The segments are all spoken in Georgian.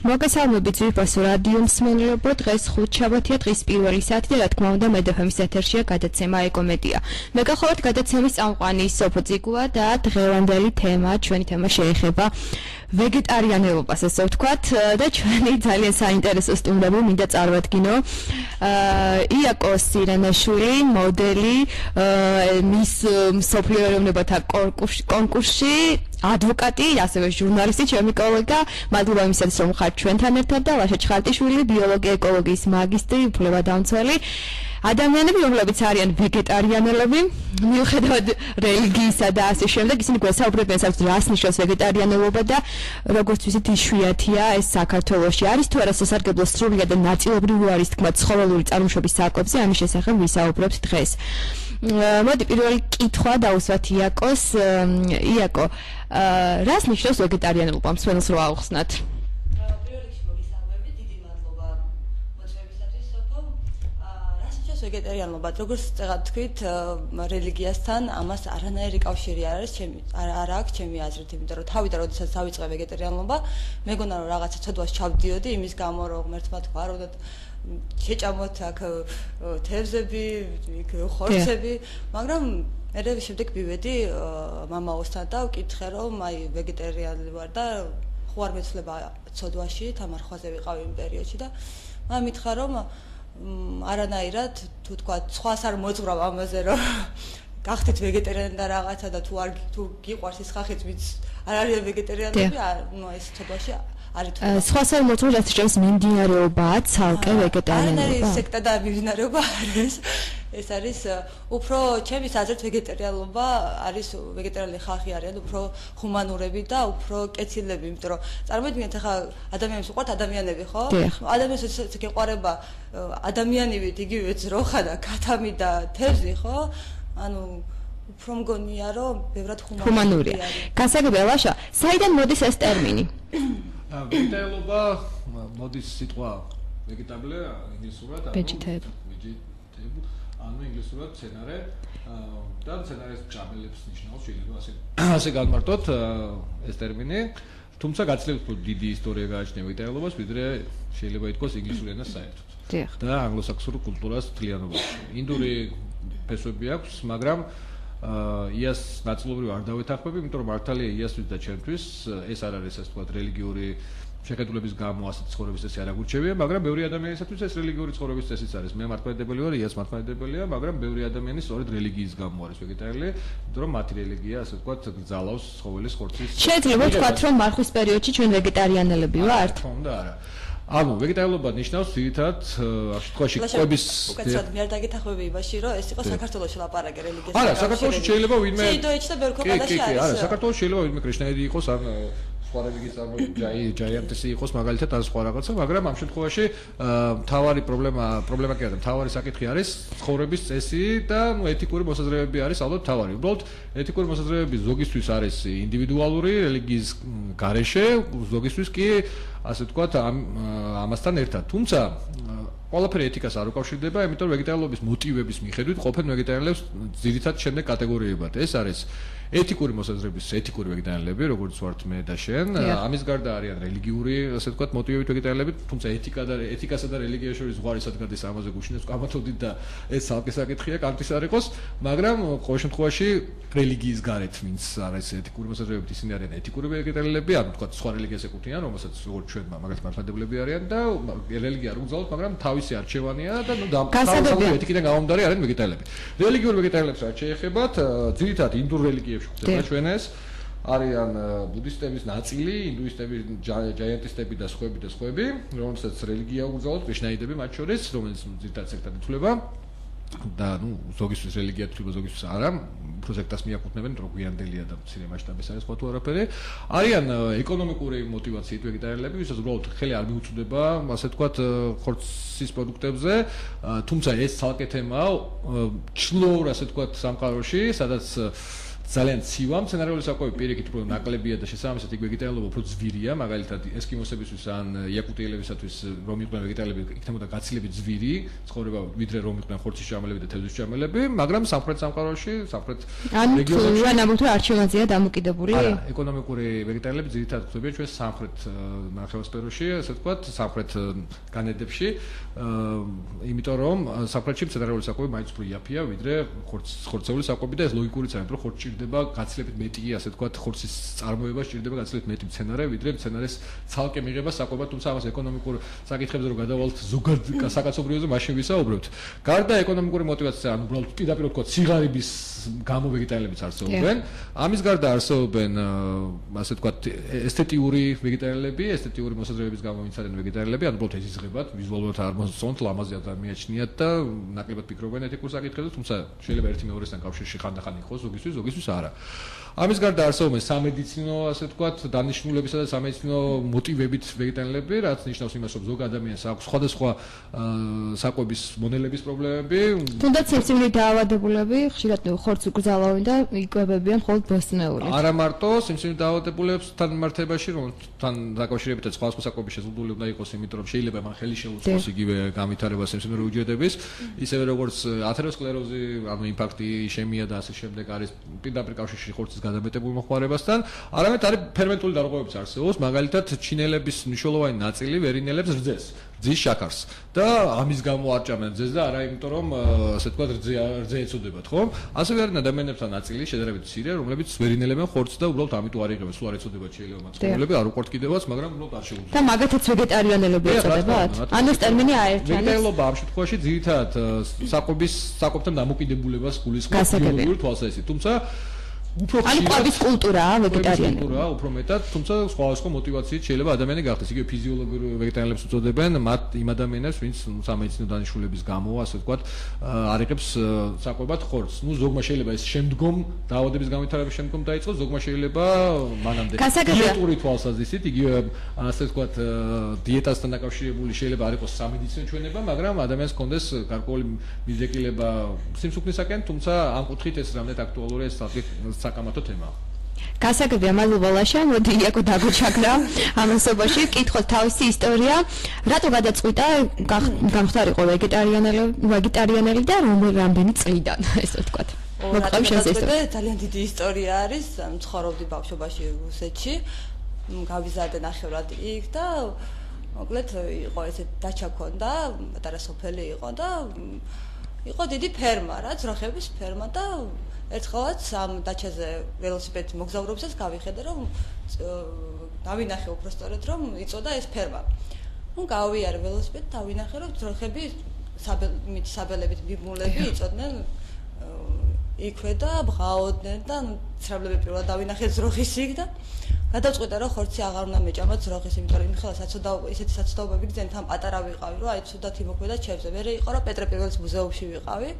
მოგესალმებით ძვირფასო რადიო მსმენელებო, დღეს ხუთშაბათია, დღის პირველი საათი და რა თქმა უნდა მედეფემის ეთერშია გადაცემა ეკომედია. მე გახლავართ გადაცემის წამყვანი სოფო წიგუა და დღევანდელი თემა, ჩვენი თემა შეეხება ვეგეტარიანელობას, ასე ვთქვათ, და ჩვენი ძალიან საინტერესო სტუმრები მინდა წარვადგინო. იაკო სირენაშვილი, მოდელი, მის მსოფლიო ეროვნებათა კონკურსში ადვოკატი, ასევე ჟურნალისტი, ჩემი კოლეგა, მადლობა იმისათვის, რომ ხართ ჩვენთან ერთად და ლაშა ჩხარტიშვილი, ბიოლოგია ეკოლოგიის მაგისტრი, უფლებადამცველი. ადამიანები, რომლებიც არიან ვეგეტარიანელები, მიუხედავად რელიგიისა და ასე შემდეგ, ისინი გვესაუბრებენ საერთოდ რას ნიშნავს ვეგეტარიანელობა და როგორც ვიცით, იშვიათია ეს საქართველოში. არის თუ არა სასარგებლო სრულად და ნაწილობრივ არის თქმა ცხოველური წარმოშობის საკვებზე, ამის შესახებ ვისაუბრებთ დღეს. მოდი პირველი კითხვა დავუსვათ იაკოს. იაკო, რას ნიშნავს ვეგეტარიანელობა? მსმენელს რო აუხსნათ. ვეგეტარიანობა, როგორც თქვით, რელიგიასთან ამას არანაირი კავშირი არ არის, არ აქვს ჩემი აზრით, იმიტომ რომ თავიდან როდესაც დავიწყე ვეგეტარიანობა, მეგონა რომ რაღაცა ცოდვას ჩავდიოდი იმის გამო, რომ ღმერთმა თქვა, რომ შეჭამოთ აქ თევზები, ხორცები, მაგრამ მერე შემდეგ მივედი მამაოსთან და ვკითხე, რომ აი ვეგეტარიანი ვარ და ხო არ მეცლება ცოდვაში, თამარხვაზე ვიყავ იმ პერიოდში და მან მითხრა, რომ არანაირად თუ თქვა სხვას არ მოძღვრავ ამაზე რომ გახდეთ ვეგეტარიანი და რაღაცა და თუ გიყვარს ის ხალხიც ვინც არ არის ვეგეტარიანები ნუ ეს ცოდვაში არის თუ სხვას არ მოძღვრავ რაც შეჭამს მიმდინარეობაა ცალკე ვეგეტარიანობა არის სექტა და მიმდინარეობა არის ეს არის უფრო ჩემის აზრით ვეგეტარიანობა არის ვეგეტარიელი ხალხი არიან უფრო ჰუმანურები და უფრო კეცილები იმიტომ რომ წარმოიდგინეთ ახლა ადამიანებს უყვართ ადამიანები ხო ადამიანს გეყვარება ადამიანივით იგივე ძროხა და კათამი და თევზი ხო ანუ უფრო მგონია რომ ბევრად ჰუმანურია გასაგებია ლაშა საიდან მოდის ეს ტერმინი ვეგეტარიანობა მოდის სიტყვა ვეგეტაბლე ინგლისურად ანუ ინგლისურად სცენარე და სცენარის ჭამელებს ნიშნავს შეიძლება ასე განმარტოთ ეს ტერმინი თუმცა გაცილებით უფრო დიდი ისტორია გააჩნია ვეგეტარიანობას ვიდრე შეიძლება ითქვას ინგლისური ენას საერთოდ და ანგლოსაქსონურ კულტურას მთლიანობაში ინდური ფესვები აქვს მაგრამ იას ნაწილობრივ არ დავეთანხმები იმიტომ რომ მართალია იასთვის და ჩემთვის ეს არ არის ასე ვთქვათ რელიგიური შეხედულების გამო ასეთი ცხოვრების წესი არ აგურჩევია, მაგრამ ბევრი ადამიანისათვის ეს რელიგიური ცხოვრების წესიც არის. მე მართლმადიდებელი ვარ, იას მართლმადიდებელია, მაგრამ ბევრი ადამიანი სწორედ რელიგიის გამო არის ვეგეტარიელი, იმიტომ რომ მათი რელიგია ასე ვთქვათ გძალავს ცხოველის ხორცის. შეიძლება ვთქვათ, რომ მარხვის პერიოდში ჩვენ ვეგეტარიანელები ვართ? თქონდა არა. ანუ ვეგეტარიელობა ნიშნავს ძირითადად ამ შემთხვევაში კვების უკაცრავად მე არ დაგეთახმები იმაში, რომ ეს იყო საქართველოში ლაპარაკი რელიგიას. არა, საქართველოში შეიძლება ვინმე შეიძლება და ბევრ ქვეყანაში არის. არა, საქართველოში შეიძლება ვინმე კრიშნაიდი იყოს ან სხვა რელიგიის წარმოებული ჯაიანტისი იყოს მაგალითად ან სხვა რაღაცა, მაგრამ ამ შემთხვევაში მთავარი პრობლემა კი არა, მთავარი საკითხი არის ცხოვრების წესი და ნუ ეთიკური მოსაზრებები არის ალბათ მთავარი. უბრალოდ ეთიკური მოსაზრებები ზოგისთვის არის ინდივიდუალური რელიგიის გარეშე, ზოგისთვის კი ასე ვთქვათ ამასთან ერთად. თუმცა ყველაფერი ეთიკას არ უკავშირდება, იმიტომ რომ ვეგეტარიელობის მოტივების მიხედვით ყოფენ ვეგეტარიელებს ძირითადად შემდეგ კატეგორიებად. ეს არის ეთიკური მოსაზრების ეთიკური ვეგეტარიელები, როგორც ვართ მე და შენ. ამის გარდა არიან რელიგიური, ასე ვთქვათ, მოტივებით ვეგეტარიელები, თუმცა ეთიკასა და რელიგიას შორის ზღვარი სადგადის ამაზე გუშინებს გამათოდით და ეს ცალკე საკითხია, კანტის არ იყოს, მაგრამ ყოველ შემთხვევაში რელიგიის გარეთ ვინც არის ეთიკური მოსაზრებებით, ისინი არიან ეთიკური ვეგეტარიელები, ანუ ვთქვათ, სხვა რელიგიას ეკუთვნიან, რომელსაც როგორც ჩვენ მაგალითად მართლმადიდებლები არიან და რელიგია არ უგზავნოთ, მაგრამ თავისი არჩევანია და ნუ თავისი ეთიკიდან გამომდინარე არიან ვეგეტარიელები. რელიგიურ ვეგეტარიელებს რაც შეეხებათ, ძირითადად ინდურ რელიგიებში ხდება ჩვენ ეს არიან ბუდისტების ნაწილი, ინდუისტები, ჯაიანტისტები და სხვები, რომელსაც რელიგია უგზავნოთ, კრიშნაიდები მათ შორის, რომელიც ძირითადად სექტად ითვლება და ნუ ზოგისთვის რელიგია ითვლება, ზოგისთვის არა, უფრო სექტას მიაკუთვნებენ, რომ გვიანდელია და მცირე მასშტაბის არის სხვა თუ არაფერი. არიან ეკონომიკური мотиваციით ვეგეტარიელები, ვისაც უბრალოდ ხელი არ მიუწვდება, ასე ვთქვათ, ხორცის პროდუქტებზე, თუმცა ეს ცალკე თემაა, ჩლოურ ასე ვთქვათ, სამყაროში, სადაც ძალიან ცივა მცენარეული საკვები პირიქით უფრო ნაკლებია და შესაბამისად იქ ვეგეტარიანობა უფრო ძვირია, მაგალითად ესკიმოსებისთვის ან იაკუტიელებისათვის რომ იყვნენ ვეგეტარიელები, იქნებოდა გაცილებით ძვირი ცხოვრება, ვიდრე რომ იყვნენ ხორცისჭამელები და თევზისჭამელები, მაგრამ სამხრეთ სამყაროში, სამხრეთ რეგიონებში ანუ არჩევანზეა დამოკიდებული? არა, ეკონომიკური ვეგეტარიელები ძირითადად გვხვდებიან ჩვენ სამხრეთ ნახევარსფეროში, ასე ვთქვათ, სამხრეთ განედებში, იმიტომ რომ სამხრეთში მცენარეული საკვები მაინც უფრო იაფია, ვიდრე ხორცეული საკვები და ეს ლოგიკურიც არის, რომ ხორცი ჭირდება გაცილებით მეტი, ასე ვთქვათ, ხორცის წარმოება ჭირდება გაცილებით მეტი მცენარე, ვიდრე მცენარის ცალკე მიღება საკვებად, თუმცა ამას ეკონომიკურ საკითხებზე რომ გადავალთ ზოგად საკაცობრიოზე, მაშინ ვისაუბრებთ. გარდა ეკონომიკური მოტივაცია, ანუ უბრალოდ პირდაპირ ვთქვათ, სიღარიბის გამო ვეგეტარიელებიც არსებობენ. ამის გარდა არსებობენ, ასე ვთქვათ, ესთეტიური ვეგეტარიელები, ესთეტიური მოსაზრებების გამო ვინც არიან ვეგეტარიელები, ანუ უბრალოდ ეზიზღებათ, ვიზუალურად არ მოსწონთ, ლამაზია და მიაჩნიათ და ნაკლებად ფიქრობენ ეთიკურ საკითხებზე, თუმცა შეიძლება ერთი მეორესთან კავშირში ხანდახან იყოს, ზოგისთვის არა. ამის გარდა არსებობენ სამედიცინო, ასე ვთქვათ, დანიშნულებისა და სამედიცინო მოტივებით ვეგეტარიელები, რაც ნიშნავს იმას, რომ ზოგ ადამიანს აქვს სხვადასხვა საკვების მონელების პრობლემები. თუნდაც სიმსივნე დაავადებულები ხშირად ხორცს უკრძალავენ და იკვებებიან მხოლოდ ბოსტნეულით. არა მარტო სიმსივნე დაავადებულებთან მიმართებაში, რომ თან დაკავშირებითაც სხვადასხვა საკვების შეზღუდული უნდა იყოს, იმიტომ რომ შეიძლება მან ხელი შეუწყოს იგივე განვითარება სიმსივნური უჯრედების, ისევე როგორც ათეროსკლეროზი, ანუ ინფარქტი, ისემია და ასე შემდეგ არის პირდაპირ კავშირში ხორცის გადამეტებულ მოხმარებასთან, არამედ არის ფერმენტული დარღვევებიც არსებობს, მაგალითად ჩინელების მნიშვნელოვანი ნაწილი ვერინელებს რძეს, რძის შაქარს და ამის გამო არ ჭამენ რძეს და არა იმიტომ რომ ასე ვთქვათ რძე ეწოდებათ, ხო? ასევე არის ადამიანებთან ნაწილი შედარებით მცირე, რომლებიც ვერინელებენ ხორცს და უბრალოდ ამიტომ არ იღებენ, სულ არ ეწოდებათ შეიძლება მათ ცხოვრები, არ უყვართ კიდევაც, მაგრამ უბრალოდ არ შეუძლიათ. და მაგათაც ვეგეტარიანელები ეწოდებათ? ანუ ეს ტერმინი აერთიანებს. ვეგეტარიელობა ამ შემთხვევაში ძირითადად საკვებთან დამოკიდებულებას გულისხმობს ბიოლოგიური თვალსაზრისით, თუმცა უფრო ანუ კვების კულტურაა ვეგეტარიანები. კულტურაა უფრო მეტად, თუმცა სხვადასხვა მოტივაციით შეიძლება ადამიანი გახდეს. იგივე ფიზიოლოგიური ვეგეტარიელებს უწოდებენ, მათ იმ ადამიანებს, ვინც სამედიცინო დანიშნულების გამო, ასე ვთქვათ, არ იღებს საკვებად ხორცს. ნუ ზოგმა შეიძლება ეს შემდგომ დაავადების განვითარების შემდგომ დაიწყოს, ზოგმა შეიძლება მანამდე. დიეტური თვალსაზრისით, იგივე ასე ვთქვათ, დიეტასთან დაკავშირებული შეიძლება არ იყოს სამედიცინო ჩვენება, მაგრამ ადამიანს კონდეს გარკვეული მიზეკილება სიმსუქნისაკენ, თუმცა ამ კუთხით ეს რამდენად აქტუალურია ეს საკამათო თემაა. გასაგებია, მადლობა ლაშა, მოდი იაკო დაგუჩაგრა ამასობაში, კითხოთ თავისი ისტორია, რატო გადაწყვიტა გამختارიყო ვეგეტარიანელი და რამდენი წლიდან, ესე ვთქვათ. მოკლედ შენს ისტორია ძალიან დიდი ისტორია არის, ცხოვრობდი ბავშვობაში რუსეთში, გავიზარდე ნახევრად იქ და მოკლედ იყო ესე დაჩა ქონდა, პატარა სოფელი იყო და იყო დიდი ფერმა, რა, ძროხების ფერმა და ერთხელაც ამ დაჩაზე ველოსიპედის მოგზაურობისას გავიხედე, რომ დავინახე უბრალოდ რომ იწოდა ეს ფერმა. ნუ გავიარე ველოსიპედით, დავინახე რომ ძროხები საბელებით მიმულები იწოდნენ იქვე და ბღაოდნენ და ცრებლები პირველად დავინახე ძროხის იქ და გადავწყვიტე რომ ხორცი აღარ უნდა მეჭამა ძროხის, იმიტომ რომ იმხელა ისეთი საცდაობები გძენთ, ამ პატარა ვიყავი, რომ აი ცუდად იმოქმედა ჩემზე. მერე იყო რომ პეტრე პირველის მუზეუმში ვიყავი.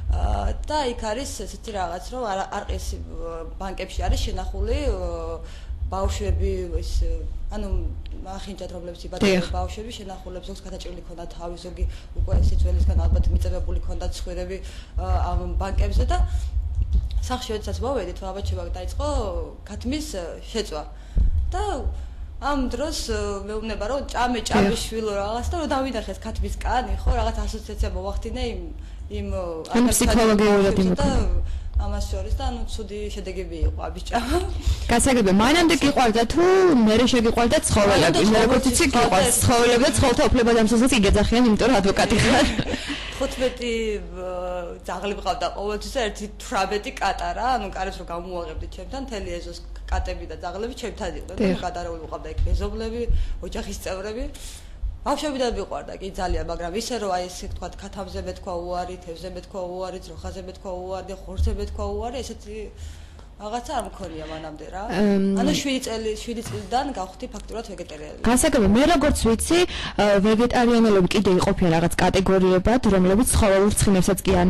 და იქ არის ესეთი რაღაც, რომ არყის ბანკებში არის შენახული ბავშვები, ის ანუ ახინჯად რომლებიც იბადებიან ბავშვები, შენახულებს ზოგს გადაჭრილი ქონდა თავი, ზოგი უკვე სიძველისგან ალბათ მიწებებული ქონდა ცხვირები ამ ბანკებზე და სახში როდესაც მოვედით, აბაჩება დაიწყო ქათმის შეწვა. და ამ დროს მეუბნება რომ ჭამე შვილო რაღაც და რომ დავინახეს ქათმის კანი, ხო, რაღაც ასოციაცია მოვახდინე იმ ფსიქოლოგიურად და ამას შორის და ანუ ცუდი შედეგები იყო აბიჭამა. გასაგებია, მანამდე გიყვარდა თუ მერე შეგიყვარდა ცხოველები? როგორც იცი, გიყვარდა ცხოველები და ცხოველთა უფლებადამცველსაც იგეძახიან, იმიტომ რომ ადვოკატი ხარ. 15 ძაღლი მყავდა ყოველთვის და 18 კატა რა, ანუ კარებს რომ გამოვაღებდი ჩემთან, მთელი ეზოს კატები და ძაღლები ჩემთან იყვნენ და გადარეული მყავდა იქ მეზობლები, ოჯახის წევრები. ბავშვებიდან მიყვარდა კი ძალიან, მაგრამ ისე რომ აი ესე ვთქვათ, ქათამზე მეთქვა უარი, თევზზე მეთქვა უარი, ძროხაზე მეთქვა უარი, ხორცზე მეთქვა უარი, ესეთი რაღაცა არ მქონია მანამდე რა. ანუ 7 წლიდან გავხდი ფაქტურად ვეგეტარიანელი. გასაგებია, მე როგორც ვიცი, ვეგეტარიანელები კიდე იყოფიან რაღაც კატეგორიებად, რომლებიც ცხოველურ ცხიმებსაც კი არ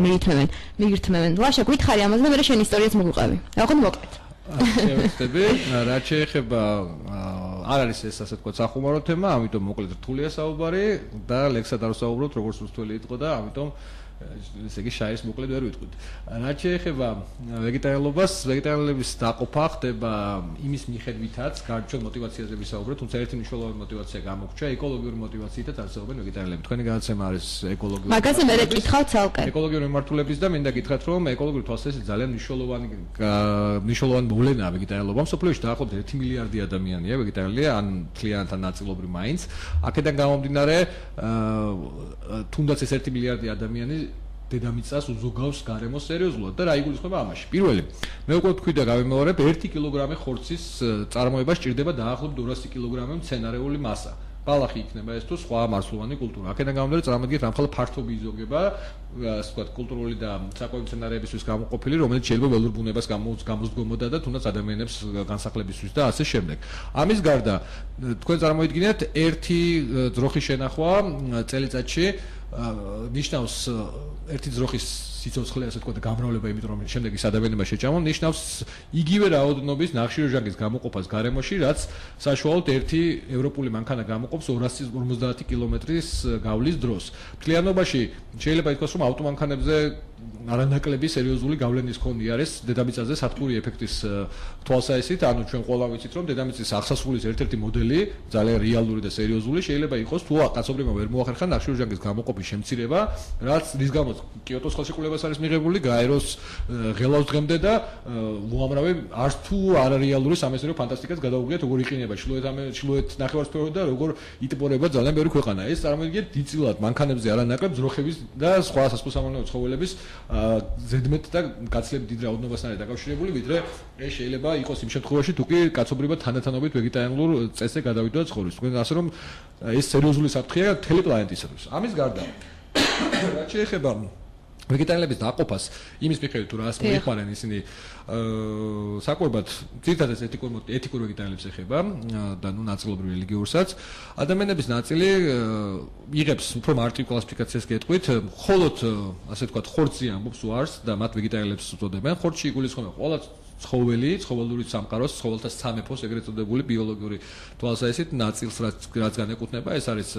მიირთმევენ. ლაშა, გითხარი ამაზე და მე შენ ისტორიაც მოგუყევი. რაღაც მოკლედ. შევეცდები, რაც შეეხება არ არის ეს ასე ვთქვათ სახუმარო თემა, ამიტომ მოკლედ რთულია საუბარი და ლექსად არ ვსაუბრობთ, როგორც რუსთველი იყო და ამიტომ ესე იგი შაირის მოკლედ ვერ ვიტყვით. რაც შეეხება ვეგეტარიელობას, ვეგეტარიელების დაყოფა ხდება იმის მიხედვითაც, გარჩეულ მოტივაციაზე ვისაუბრეთ, თუმცა ერთი მნიშვნელოვანი მოტივაცია გამოგვჭა ეკოლოგიური მოტივაციითაც არსებობენ ვეგეტარიელები. თქვენი გადაცემა არის ეკოლოგიური. მაგაზე მე გითხავ ცალკე. ეკოლოგიური მიმართულების და მინდა გითხრათ, რომ ეკოლოგიური თვალსაზრისით ძალიან მნიშვნელოვანი მოვლენაა ვეგეტარიელობა. მსოფლიოში დაახლოებით 1 მილიარდი ადამიანია ვეგეტარიელია, ან მთლიანად ან ნაწილობრივ მაინც. აქედან გამომდინარე, თუნდაც ეს 1 მილიარდი ადამიანი დედამიწას უზოგავს გარემოს სერიოზულად და რა იგულისხმება ამაში. პირველი, მე უკვე თქვი და გავიმეორებ, 1 კილოგრამი ხორცის წარმოება სჭირდება დაახლოებით 200 კილოგრამი მცენარეული მასა. ბალახი იქნება ეს თუ სხვა მარცვლოვანი კულტურა. აქედან გამომდინარე, წარმოგიდგენთ რამხელა ფართობი იზოგება, ასე ვთქვათ, კულტურული და საკვები მცენარეებისთვის გამოყოფილი, რომელიც შეიძლება ველურ ბუნებას გამოსდგომოდა და თუნდაც ადამიანებს განსახლებისთვის და ასე შემდეგ. ამის გარდა, თქვენ წარმოიდგინეთ, ერთი ძროხის შენახვა წელიწადში ნიშნავს ერთი ძროხის სიცოცხლე, ასე ვთქვათ, გამრავლება, იმიტომ რომ შემდეგ ის ადამიანმა შეჭამონ, ნიშნავს იგივე რაოდენობის ნახშირორჟანგის გამოყოფას გარემოში, რაც საშუალოდ ერთი ევროპული მანქანა გამოყოფს 250 კილომეტრის გავლის დროს. მთლიანობაში შეიძლება ითქვას, რომ ავტომანქანებზე არანაკლები სერიოზული გავლენის ქონი არის დედამიწაზე სათბური ეფექტის თვალსაზრისით, ანუ ჩვენ ყველა ვიცით, რომ დედამიწის აღსასრულის ერთ-ერთი მოდელი, ძალიან რეალური და სერიოზული შეიძლება იყოს, თუ კაცობრიობა ვერ მოახერხა ნახშირორჟანგის გამოყოფის შემცირება, რაც რის გამოც კიოტოს ხელშეკრულებას არის მიღებული, გაეროს ღელავს დღემდე და უამრავი არც თუ არარეალური სამეცნიერო ფანტასტიკას გადაუღიათ, როგორ იყინება ჩრდილოეთ ნახევარსფერო და როგორ იტბორება ძალიან ბევრი ქვეყანა. ეს წარმოიდგინეთ დიდწილად მანქანებზე არანაკლებ ძროხების და სხვა სასწაულსამოვნებო ცხოველების ზედმეტ და გაცილებით დიდ რაოდენობასთან არის დაკავშირებული, ვიდრე ეს შეიძლება იყოს იმ შემთხვევაში, თუ კი კაცობრიობა თანდათანობით ვეგეტარიულ წესზე გადავიდოდა ცხოვრების. თქვენ ასე რომ ეს სერიოზული საფრთხეა მთელი პლანეტისათვის. ამის გარდა, რაც შეეხება ვეგეტარიელების დაყოფას, იმის მიხედვით თუ რას მოიხმარენ ისინი საკვებად, ძირითადად ეთიკურ ვეგეტარიელებს ეხება და ნუ ნაწილობრივ რელიგიურსაც. ადამიანების ნაწილი იღებს უფრო მარტივ კლასიფიკაციას გეტყვით, მხოლოდ ასე ვთქვათ, ხორცი ამბობს უარს და მათ ვეგეტარიელებს უწოდებენ. ხორცში იგულისხმება ყველა ცხოველური სამყაროს, ცხოველთა სამეფოს, ეგრეთ წოდებული ბიოლოგიური თვალსაზრისით ნაწილს, რაც განეკუთვნება, ეს არის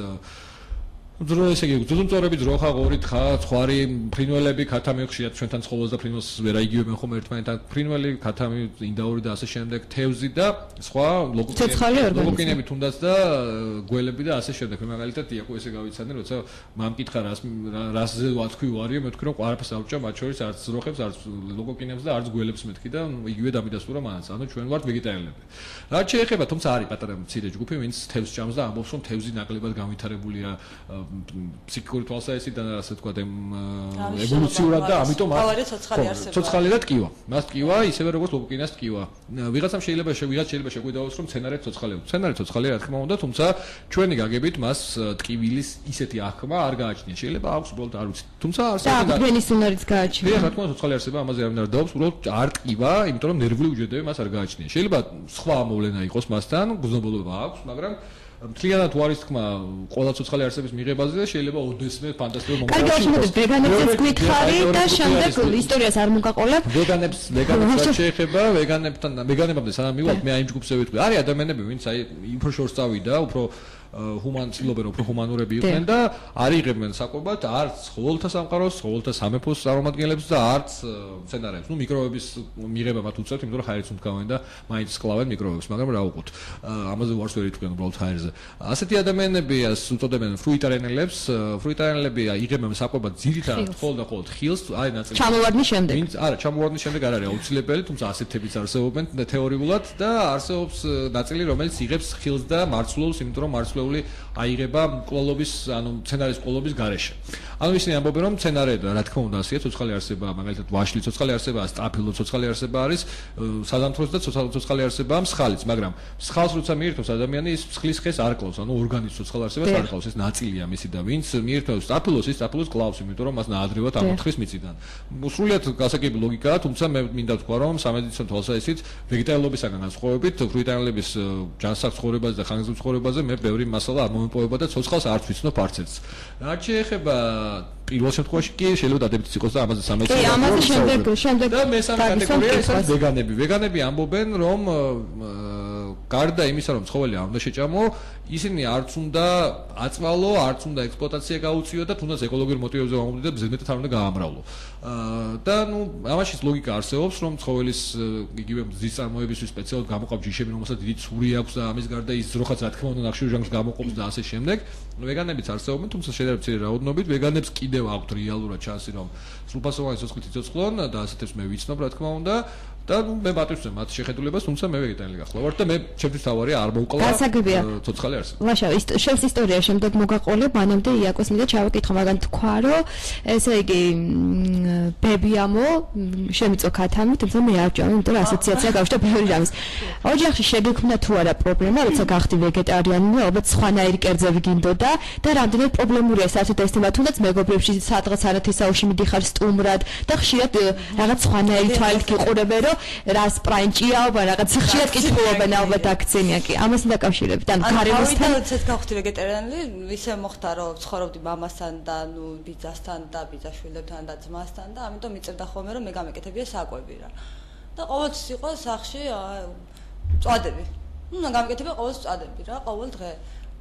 ესე იგი, ძუძუმწოვრები, ძროხა, ღორი, თხა, ცხვარი, ფრინველები, ქათამი, ხშირად ჩვენთან ცხოველს და ფრინველს ვერ აიგივებენ ხომ ერთმანეთთან. ფრინველი, ქათამი, ინდაური და ასე შემდეგ, თევზი და სხვა ლოგოკინები თუნდაც და გველები და ასე შემდეგ. მე მაგალითად იაკო ესე გავიცანე, როცა მამკითხა რასზე ვათქვი ვარიო, მე ვთქვი რომ ყველაფერს ავჭა, მათ შორის არც ძროხებს, არც ლოგოკინებს და არც გველებს მეთქი და იგივე დამიდასტურა მანაც. ანუ ჩვენ ვართ ვეგეტარიელები. რაც შეეხება, თუმცა არის პატარა მცირე ჯგუფი, ვინც თევზს ჭამს და ამბობს რომ თევზი ნაკლებად განვითარებულია ფსიქიკური თვალსაზრისით და ასე ვთქვათ ევოლუციურად და ამიტომ ცოცხალი და ტკივა. მას ტკივა ისევე როგორც ლოგოკინას ტკივა. ვიღაცამ შეიძლება შეგვიდაოს რომ მცენარე ცოცხალია. მცენარე ცოცხალია, რა თქმა უნდა, თუმცა ჩვენი გაგებით მას ტკივილის ისეთი აღქმა არ გააჩნია. შეიძლება აქვს უბრალოდ არ ვიცი. თუმცა არსებობს ვენის უნარიც გააჩნია. რა თქმა უნდა, ცოცხალი არსება, ამაზე არ მინდა დავობს, უბრალოდ არ ტკივა, იმიტომ რომ ნერვული უჯრედები მას არ გააჩნია. შეიძლება სხვა მოვლენა იყოს მასთან, გრძნობულობა აქვს, მაგრამ მთლიანად უარის თქმა ყველა ცოცხალი არსების მიღებაზე შეიძლება ოდესმე ფანტასტიკური მომენტი იყოს. კარგი, ვეგანებს გითხარი და შემდეგ ისტორიას არ მოგაყოლებ. ვეგანებს შეეხება, ვეგანებამდე სანამ მივალთ, მე აი იმ ჯგუფზე ვიტყვი. არის ადამიანები, ვინც აი უფრო შორს წავიდა, უფრო ჰუმანურები, უფრო ჰუმანურები იყვნენ და არ იღებენ საკვებად არც ცხოველთა სამყაროს, ცხოველთა სამეფოს წარმომადგენლებს და არც მცენარეებს. ნუ მიკრობების მიღება მათ უწევთ, იმიტომ რომ ჰაერიც უნდავენ და მაინც კლავენ მიკრობებს, მაგრამ რა უყოთ. ამაზე ვარს ვერ იტყვიან უბრალოდ ჰაერზე. ასეთი ადამიანები უწოდებენ ფრუიტარიელებს, ფრუიტარიელები იღებენ საკვებად ძირითადად მხოლოდ და მხოლოდ ხილს, არის ნაწილი. ჩამოვარდნის შემდეგ. არა, ჩამოვარდნის შემდეგ არ არის აუცილებელი, თუმცა ასეთებიც არსებობენ თეორიულად და არსებობს ნაწილი, რომელიც იღებს ხილს და მარცვლოვს, იმიტომ რომ მარცვლოვი აიღება მკვლელობის, ანუ მცენარის მკვლელობის გარეშე. ანუ ისინი ამბობენ, რომ მცენარე, რა თქმა უნდა, ასეა ცოცხალი არსება, მაგალითად ვაშლი ცოცხალი არსება, სტრაფილო ცოცხალი არსება არის, საზამთროს და ცოცხალი არსებაა მსხალიც, მაგრამ მსხალს როცა მიირთმევს ადამიანი, ის მსხლის ხეს არ კლავს, ანუ ორგანიზმის ცოცხალ არსებას არ კლავს, ეს ნაწილია მისი და ვინც მიირთმევს სტრაფილოს, ის სტრაფილოს კლავს, იმიტომ რომ მას ნაადრევად ამოთხრის მიწიდან. სრულიად გასაგები ლოგიკაა, თუმცა მე მინდა ვთქვა, რომ სამედიცინო თვალსაზრისით ვეგეტარიელობისაგან განსხვავებით, ფრუიტარიელების ჯანსაღ ცხოვრებაზე და ხანგრძლივ ცხოვრებაზე მე ბევრი მასალა არ მომეპოვება და ცოცხალს არც ვიცნობ არცერთს. რაც შეეხება პირველ შემთხვევაში კი შეიძლება დადებითიც იყოს და ამაზე სამეცნიერო კი, ამაზე შემდეგ და მესამე კატეგორია ის არის ვეგანები. ვეგანები ამბობენ, რომ გარდა იმისა, რომ ცხოველი არ უნდა შეჭამო, ისინი არც უნდა აწვალო, არც უნდა ექსპლუატაცია გაუწიო და თუნდაც ეკოლოგიურ მოტივებზე გამომდინარე ზედმეტად არ უნდა გაამრავლო. და ამაში ლოგიკა არსებობს, რომ ცხოველის იგივე მზის წარმოებისთვის სპეციალურად გამოყავ ჯიშები, რომელსაც დიდი ცური აქვს და ამის გარდა ის ძროხაც რა თქმა უნდა ნახშირ ჟანგს გამოყოფს და ასე შემდეგ. ვეგანებიც არსებობენ, თუმცა შედარებით მცირე რაოდენობით, ვეგანებს კიდევ აქვთ რეალურად ჩანსი, რომ სრულფასოვანი სოწყით იცოცხლონ და ასეთებს მე ვიცნობ, რა თქმა უნდა. და მე მატვისწვევ მათ შეხედულებას, თუმცა მე ვეგეტარიელი გახლა ვარ და მე ჩემთვის თავარია არ მოვკლა ცოცხალი არსება. ლაშა, შენს ისტორია შემდეგ მოგაყოლებ, მანამდე იაკოს მინდა ჩავაკითხო, მაგრამ თქვა, რომ ესე იგი ბებიამო შემიწო ქათამი, თუმცა მე არ ვჭამე, იმიტომ რომ ასოციაცია გავშთა ბევრი რამის. ოჯახში შეგექმნა თუ არა პრობლემა, როცა გახდი ვეგეტარიანი, ალბათ სხვანაირი კერძები გინდოდა და რამდენად პრობლემურია საერთოდ ეს თემა, თუნდაც მეგობრებში სადღაც არათესაუში მიდიხარ სტუმრად და ხშირად რაღაც სხვანაირი თვალით გიყურებენ, რომ რას პრანჭია, რაღაც ხშირად კითხულობენ ალბათ აქცენია კი. ამას დაკავშირებით, ან გარემოსთან როდესაც გავხდი ვეგეტარიანი, ისე მოხდა, რომ ცხოვრობდი მამასთან და ბიძასთან და ბიძაშვილებთან და ძმასთან და ამიტომ მიწევდა ხოლმე, რომ მე გამეკეთებია საკვები რა. და ყოველთვის იყო სახში წვადები. გამეკეთებია ყოველთვის წვადები რა, ყოველ დღე.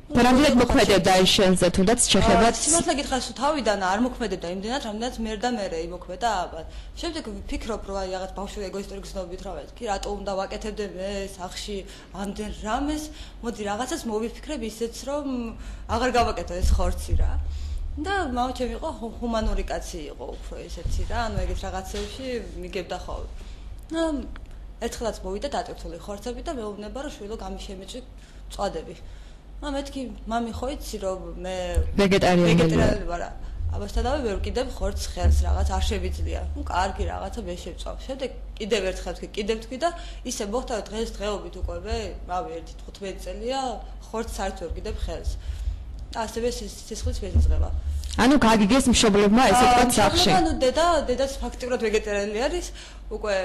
რამდენად მოქმედებდა ის შენზე, თუნდაც შეხებაც? სიმართლე გითხრას, თავიდან არ მოქმედებდა იმდენად, რამდენად მე და მე იმოქმედა ალბათ. შემდეგ ვფიქრობ, რომ აი რაღაც ბავშვი ეგოისტური გზნობით რა ვეთქი, რატო უნდა ვაკეთებდე მე სახში ამდენ რამეს, მოდი რაღაცას მოვიფიქრებ ისეც, რომ აღარ გავაკეთო ეს ხორცი რა. და მამა ჩემი იყო ჰუმანური კაცი იყო უფრო ესეთი რა, ანუ ეგეთ რაღაცებში მიგებდა ხოლმე. ერთხელაც მოვიდა დატვირთული ხორცები და მეუბნება, რომ შვილო გამიშემეჭი წვადები. მეთქი მამი ხო იცი რომ მე ვეგეტარიანი ვარ. აბასთანავე ვერ ვკიდებ ხორცს ხელს რაღაც არ შევიძლია. კარგი რაღაცა მე შევწავ. შემდეგ კიდევ ერთხელ ვკიდებ და ისე მოხდა დღეს დღეობით უკვე რავი 15 წელია ხორცს საერთოდ ვერ ვკიდებ ხელს. და ასევე სისხლის ვეძება. ანუ გაგიგეს მშობლებმა ესე თქვა სახში. ანუ დედაც ფაქტიურად ვეგეტარიელი არის. უკვე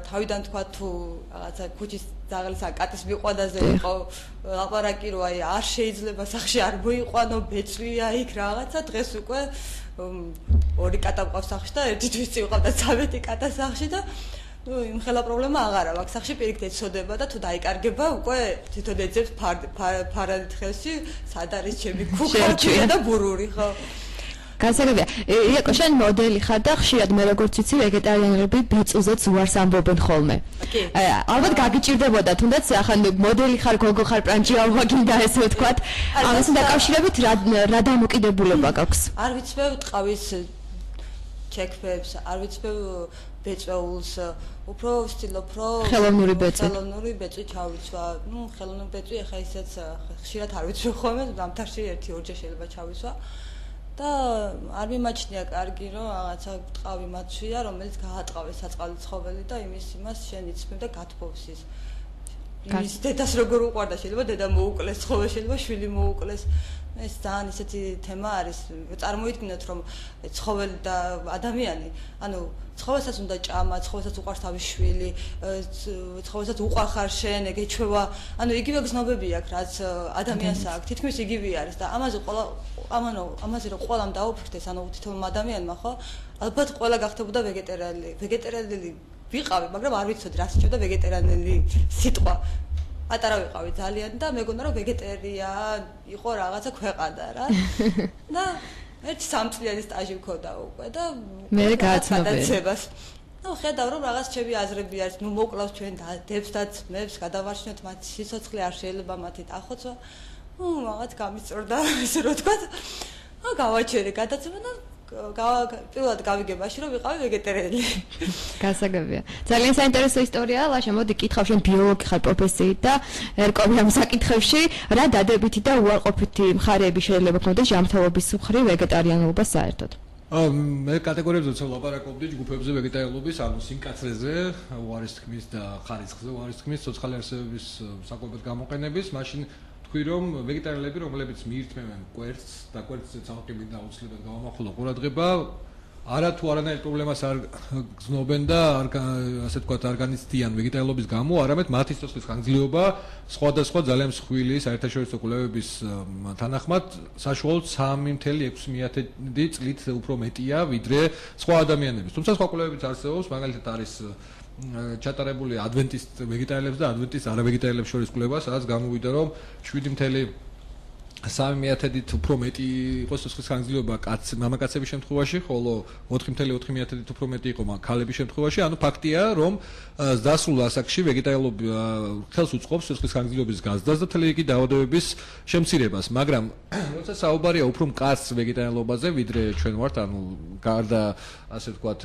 თავიდან თქვა თუ რაღაცა ქუჩის ძაღლის ან კატის მიყვანაზე იყო ლაპარაკი რომ აი არ შეიძლება სახში არ მოიყვანო ბეწვია იქ რაღაცა დღეს უკვე ორი კატა მყავს სახში და ერთი თვის წივყავდა 13 კატა სახში და იმხელა პრობლემა აღარა აქვს სახში პირიქით ეცოდება და თუ დაიკარგება უკვე თვითონ ეძებს ფარად ხელში სად არის ჩემი ქუხა და ბურური ხო გასაგებია. იაკო, შენ მოდელი ხარ და ხშირად მე როგორც ვიცი, ვეგეტარიანები ბეწვზეც უარს ამბობენ ხოლმე. ალბათ გაგიჭირდებოდა, თუნდაც ახლა მოდელი ხარ, გოგო ხარ, პრანჭია ვაგინდა ესე ვთქვათ. ამასთან დაკავშირებით რა დამოკიდებულება გაქვს? არ ვიცვევ ტყავის ჩექმებს, არ ვიცვევ ბეწვეულს, უფრო ვცდილობ, რომ ხელოვნური ბეწვი ჩავიცვა. ხელოვნური ბეწვი ახლა ისეც ხშირად არ ვიცვევ ხოლმე, ზამთარში 1-2 შეიძლება ჩავიცვა. და არ მიმაჩნია კარგი რომ რაღაცა ტყავი მათშია რომელიც გაატყავეს საწყალი ცხოველი და იმას შენ იცნობ და გათბობს ის დედას როგორ უყვარდა შეიძლება დედა მოუკლეს ცხოველი შეიძლება შვილი მოუკლეს ეს ძალიან ისეთი თემა არის წარმოიდგინოთ რომ ცხოველი და ადამიანი ანუ ცხოველსაც უნდა ჭამა ცხოველსაც უყვარს თავის შვილი ცხოველსაც უყვარხარ შენ ეგ ეჩვევა ანუ იგივე გზნობები აქვს რაც ადამიანს აქვს თითქმის იგივე არის და ამაზე რომ ყველამ დაუფიქრდეს ანუ თითოეულ ადამიანმა ხო ალბათ ყველა გახდებოდა ვეგეტარიელი ვიყავი მაგრამ არ ვიცოდი რა სჭირდა ვეგეტარიელი სიტყვა პატარა ვიყავი ძალიან და მეგონა რომ ვეგეტარია იყო რაღაცა ქვეყანა რა და ერთი 3 წლიანი სტაჟი მქონდა უკვე და მე გააცნობეს ნუ ხედავ რომ რაღაც ჩემი აზრები არის ნუ მოკლავს ჩვენ დებს და ძმებს გადავარჩინოთ მათ სიცოცხლე არ შეიძლება მათით ახოცვა ნუ რაღაც გამიწორდა ესე რომ თქვა გავაჩერე გადაცემა და პირველად გავიგებაში რომ ვიყავი ვეგეტარიელი. გასაგებია. ძალიან საინტერესო ისტორიაა, ლაშა, მოდი კითხავ შენ ბიოლოგი ხარ პროფესიით და ერკვევი ამ საკითხებში, რა დადებითი და უარყოფითი მხარეები შეიძლება გქონდეს ჟამთელობის მხრივ ვეგეტარიანობას საერთოდ? მე კატეგორიებზე ცოტა ლაპარაკობდი ჯგუფებზე ვეგეტარიელობის, ანუ სიმკაცრეზე, უარის თქმის და ხარისხზე უარის თქმის ცოცხალი არსებების საკვებად გამოყენების, მაშინ თქვი რომ ვეგეტარიელები რომლებიც მიირთმევენ კვერცხს და კვერცხზე ცალკებით დაუცლებად გამომახვილო ყურადღება არა თუ არანაირ პრობლემას არ გზნობენ და ასე ვთქვათ არ განიცდიან ვეგეტარიელობის გამო არამედ მათი სიცოცხლის ხანგრძლივობა სხვადასხვა ძალიან მსხვილი საერთაშორისო კვლევების თანახმად საშუალოდ 3.6 წლით უფრო მეტია ვიდრე სხვა ადამიანების თუმცა სხვა კვლევებიც არსებობს მაგალითად არის ჩატარებული ადვენტის ვეგეტარიელებს და ადვენტის არავეგეტარიელებს შორის კვლევა, სადაც გამოვიდა, რომ 7.3%-ით უფრო მეტი იყო სიცოცხლის ხანგრძლივობა მამაკაცების შემთხვევაში, ხოლო 4.4%-ით უფრო მეტი იყო ქალების შემთხვევაში. ანუ ფაქტია, რომ დასრულ ასაკში ვეგეტარიელობა ხელს უწყობს სიცოცხლის ხანგრძლივობის გაზრდას და მთელი რიგი დაავადებების შემცირებას, მაგრამ როცა საუბარია უფრო მკაცრ ვეგეტარიელობაზე, ვიდრე ჩვენ ვართ, ანუ გარდა ასე ვთქვათ,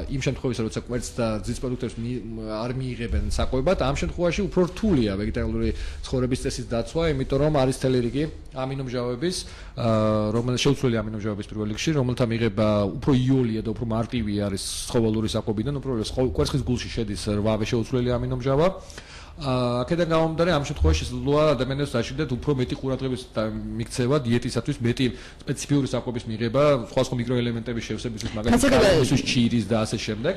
იმ შემთხვევაში, როცა კვერცხს და ძის პროდუქტებს არ მიიღებენ საკვებად, ამ შემთხვევაში უფრო რთულია ვეგეტარიული ცხოვრების წესის დაცვა, იმიტომ რომ არის მთელი რიგი ამინომჟავების, რომელიც შეუცვლელი ამინომჟავების პირველ რიგში, რომელთა მიღება უფრო იოლია და უფრო მარტივი არის ცხოველური საკვებიდან, უფრო კვერცხის გულში შედის 8 შეუცვლელი ამინომჟავა. აქედან გამომდინარე, ამ შემთხვევაში შესაძლოა ადამიანებს დაჭირდეთ უფრო მეტი ყურადღების მიქცევა დიეტისათვის, მეტი სპეციფიური საკვების მიღება, სხვა მიკროელემენტების შევსებისთვის, მაგალითად, ჩირის და ასე შემდეგ.